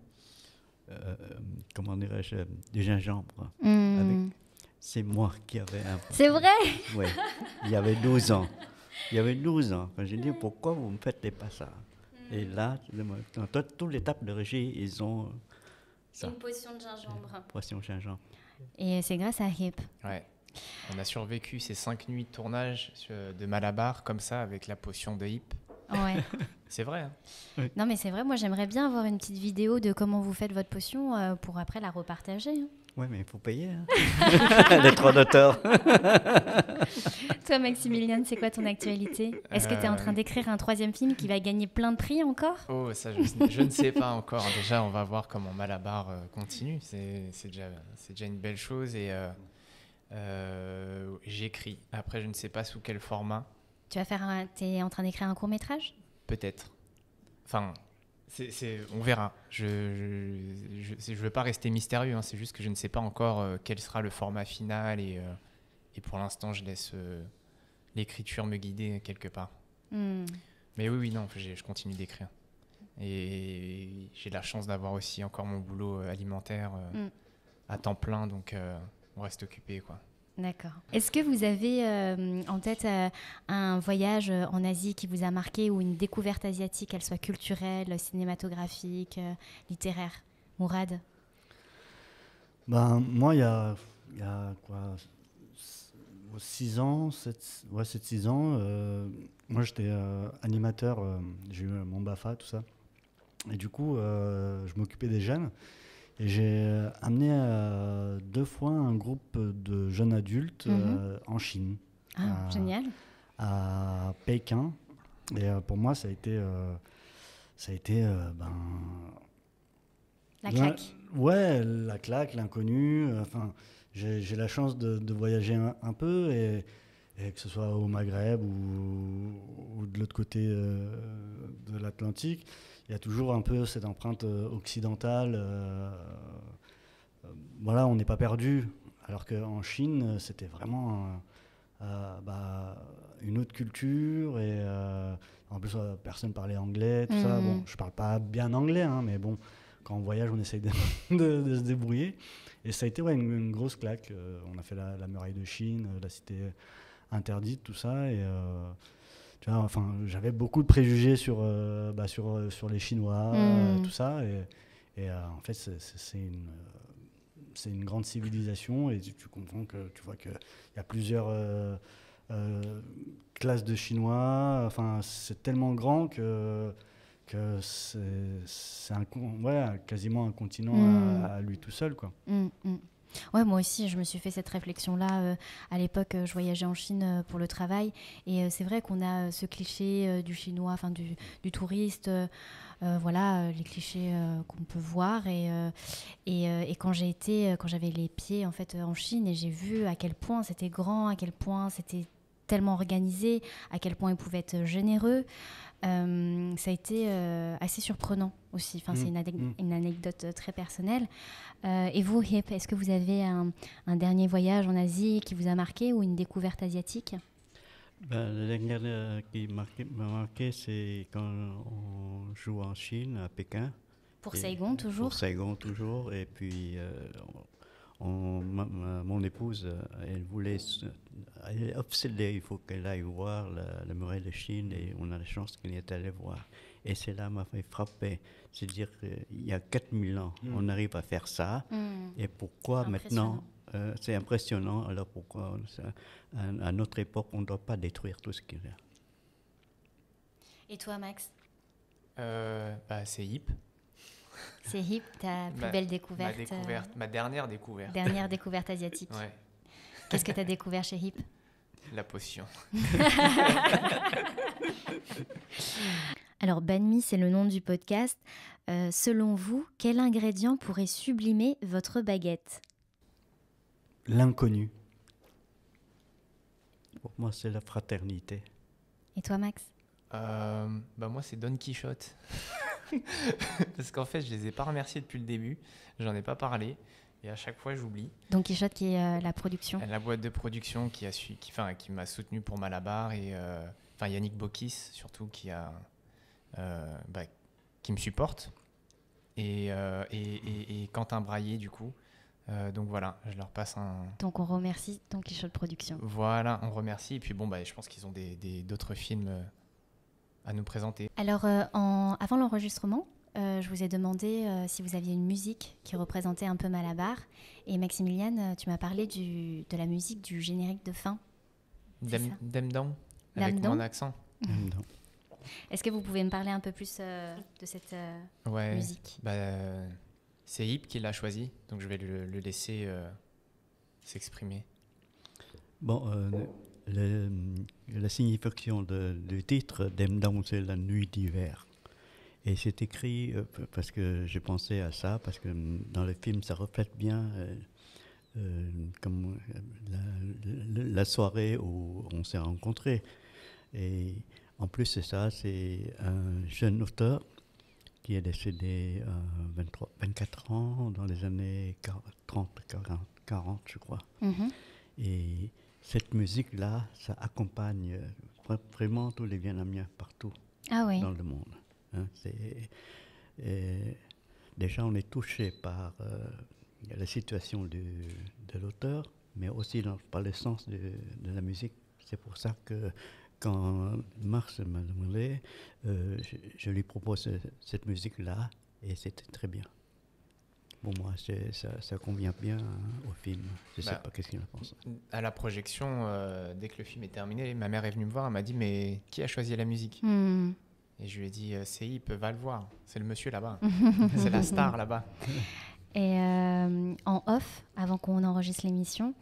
comment dirais-je, du gingembre. C'est moi qui avais un... C'est vrai? Oui, il y avait 12 ans. Il y avait 12 ans. Quand j'ai dit, pourquoi vous ne me faites pas ça? Et là, dans toutes les tables de régie, ils ont ça. Une potion de gingembre. Une potion de gingembre. Et c'est grâce à Hip. Ouais. On a survécu ces 5 nuits de tournage de Malabar, comme ça, avec la potion de Hip. Ouais. C'est vrai. Hein. Oui. Non, mais c'est vrai, moi j'aimerais bien avoir une petite vidéo de comment vous faites votre potion pour après la repartager. Hein. Oui, mais il faut payer. Hein. Les droits d'auteur. Toi, Maximilian, c'est quoi ton actualité? Est-ce que tu es en train d'écrire un 3e film qui va gagner plein de prix encore? Oh, ça, je ne sais pas encore. Déjà, on va voir comment Malabar continue. C'est déjà une belle chose. Et j'écris. Après, je ne sais pas sous quel format. T'es en train d'écrire un court-métrage? Peut-être. Enfin, on verra. Je veux pas rester mystérieux. Hein. C'est juste que je ne sais pas encore quel sera le format final. Et pour l'instant, je laisse l'écriture me guider quelque part. Mais oui, non, je continue d'écrire. Et j'ai la chance d'avoir aussi encore mon boulot alimentaire à temps plein. Donc, on reste occupé, quoi. D'accord. Est-ce que vous avez en tête un voyage en Asie qui vous a marqué, ou une découverte asiatique, qu'elle soit culturelle, cinématographique, littéraire? Mourad? Moi, il y a quoi, 6 ans, 7-6 ans, moi j'étais animateur, j'ai eu mon BAFA, tout ça. Et du coup, je m'occupais des jeunes. Et j'ai amené 2 fois un groupe de jeunes adultes en Chine. Génial. À Pékin. Et pour moi, ça a été la claque. Ouais, la claque, l'inconnu. Enfin, j'ai la chance de voyager un peu, et que ce soit au Maghreb ou de l'autre côté de l'Atlantique. Il y a toujours un peu cette empreinte occidentale. Voilà, on n'est pas perdu. Alors qu'en Chine, c'était vraiment une autre culture. Et en plus, personne parlait anglais, tout ça. Bon, je ne parle pas bien anglais, hein, mais bon, quand on voyage, on essaye de se débrouiller. Et ça a été une grosse claque. On a fait la muraille de Chine, la cité interdite, tout ça. Et... tu vois, enfin, j'avais beaucoup de préjugés sur les Chinois, tout ça, et en fait c'est une grande civilisation, et tu comprends que tu vois qu'il y a plusieurs classes de Chinois. Enfin, c'est tellement grand que c'est quasiment un continent à lui tout seul, quoi. Ouais, moi aussi, je me suis fait cette réflexion-là. À l'époque, je voyageais en Chine pour le travail. Et c'est vrai qu'on a ce cliché du chinois, enfin du touriste, les clichés qu'on peut voir. Et quand j'avais les pieds en fait en Chine, et j'ai vu à quel point c'était grand, à quel point c'était tellement organisés, à quel point ils pouvaient être généreux. Ça a été assez surprenant aussi. Enfin, c'est une anecdote très personnelle. Et vous, Hip, est-ce que vous avez un dernier voyage en Asie qui vous a marqué ou une découverte asiatique? La dernière qui m'a marqué, c'est quand on joue en Chine, à Pékin. Pour Saigon, toujours? Pour Saigon, toujours. Et puis, mon épouse, elle est obsédée, il faut qu'elle aille voir la muraille de Chine, et on a la chance qu'elle y est allée voir. Et cela m'a fait frapper. C'est-à-dire qu'il y a 4000 ans, on arrive à faire ça. Et pourquoi maintenant c'est impressionnant. Alors pourquoi à notre époque, on ne doit pas détruire tout ce qu'il y a. Et toi, Max? C'est Hip. C'est Hip, ta plus belle découverte. Ma dernière découverte. Dernière découverte asiatique. Ouais. Qu'est-ce que tu as découvert chez Hip? La potion. Alors, Banh Mi, c'est le nom du podcast. Selon vous, quel ingrédient pourrait sublimer votre baguette? L'inconnu. Pour moi, c'est la fraternité. Et toi, Max? Moi, c'est Don Quichotte. Parce qu'en fait, je les ai pas remerciés depuis le début. J'en ai pas parlé. Et à chaque fois, j'oublie. Don Quichotte, qui est la production. La boîte de production qui m'a soutenu pour Malabar. Et Yannick Bokis, surtout, qui me supporte. Et Quentin Braillé, du coup. Donc voilà, je leur passe un... Donc on remercie Don Quichotte Production. Voilà, on remercie. Et puis je pense qu'ils ont d'autres films à nous présenter. Alors, avant l'enregistrement, je vous ai demandé si vous aviez une musique qui représentait un peu Malabar. Et Maximiliane, tu m'as parlé de la musique du générique de fin. Demdang, avec mon accent. Est-ce que vous pouvez me parler un peu plus de cette musique? C'est Hip qui l'a choisi, donc je vais le laisser s'exprimer. La signification du titre Demdang, c'est la nuit d'hiver. Et c'est écrit parce que j'ai pensé à ça, parce que dans le film, ça reflète bien comme la soirée où on s'est rencontrés. Et en plus, c'est un jeune auteur qui est décédé à 24 ans, dans les années 40, je crois. Et cette musique-là, ça accompagne vraiment tous les Vietnamiens partout dans le monde. Déjà, on est touché par la situation de l'auteur, mais aussi par le sens de la musique. C'est pour ça que quand Mars m'a demandé, je lui propose cette musique-là, et c'était très bien. Pour moi, ça convient bien au film. Je ne sais pas qu'est-ce qu'il en pense. À la projection, dès que le film est terminé, ma mère est venue me voir, elle m'a dit « Mais qui a choisi la musique ?» Et je lui ai dit « C'est Hip, va le voir, c'est le monsieur là-bas, c'est la star là-bas. » Et en off, avant qu'on enregistre l'émission,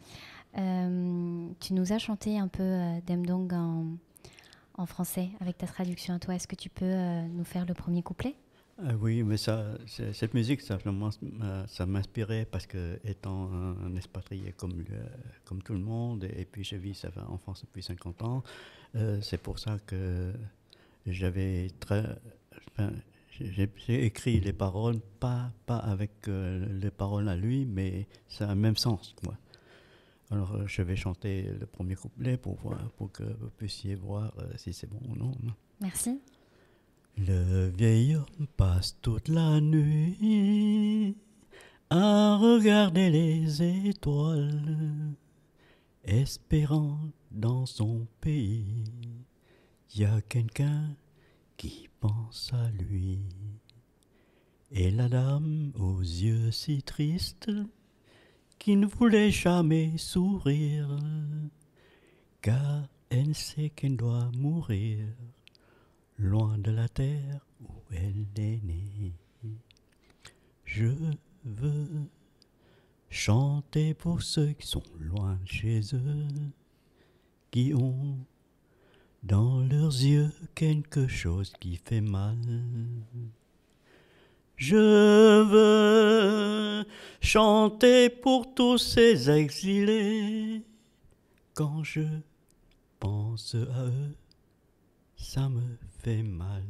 tu nous as chanté un peu Demdang en français avec ta traduction à toi. Est-ce que tu peux nous faire le premier couplet? Oui, mais cette musique, ça m'inspirait parce que, étant un expatrié comme tout le monde, et puis je vis en France depuis 50 ans, c'est pour ça que j'ai écrit les paroles, pas avec les paroles à lui, mais ça a le même sens, quoi. Alors, je vais chanter le premier couplet pour que vous puissiez voir si c'est bon ou non. Merci. Le vieil homme passe toute la nuit à regarder les étoiles, espérant dans son pays, y a quelqu'un qui pense à lui. Et la dame aux yeux si tristes, qui ne voulait jamais sourire, car elle sait qu'elle doit mourir loin de la terre où elle est née. Je veux chanter pour ceux qui sont loin de chez eux, qui ont dans leurs yeux quelque chose qui fait mal. Je veux chanter pour tous ces exilés, quand je pense à eux, ça me fait mal.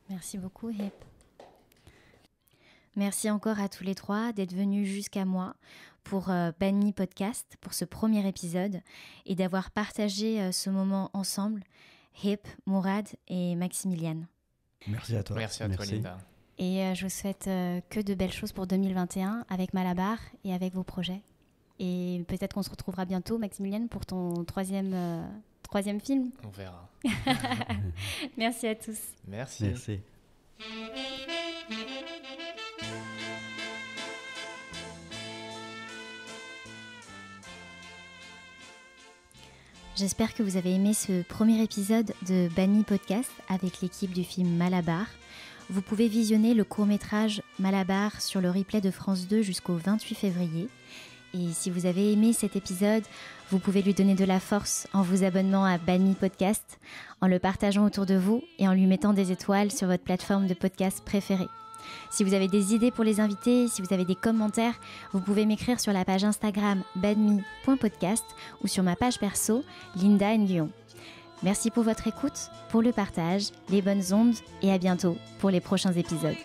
Merci beaucoup, Hip. Merci encore à tous les trois d'être venus jusqu'à moi pour Banmi Podcast, pour ce premier épisode, et d'avoir partagé ce moment ensemble, Hip, Mourad et Maximilian. Merci à toi. Merci à toi, Linda. Et je vous souhaite que de belles choses pour 2021 avec Malabar et avec vos projets. Et peut-être qu'on se retrouvera bientôt, Maximilian, pour ton troisième film. On verra. Merci à tous. Merci. Merci. J'espère que vous avez aimé ce premier épisode de Banmi Podcast avec l'équipe du film Malabar. Vous pouvez visionner le court-métrage Malabar sur le replay de France 2 jusqu'au 28 février. Et si vous avez aimé cet épisode, vous pouvez lui donner de la force en vous abonnant à Banmi Podcast, en le partageant autour de vous et en lui mettant des étoiles sur votre plateforme de podcast préférée. Si vous avez des idées pour les invités, si vous avez des commentaires, vous pouvez m'écrire sur la page Instagram banmi.podcast ou sur ma page perso Linda Nguyen. Merci pour votre écoute, pour le partage, les bonnes ondes et à bientôt pour les prochains épisodes.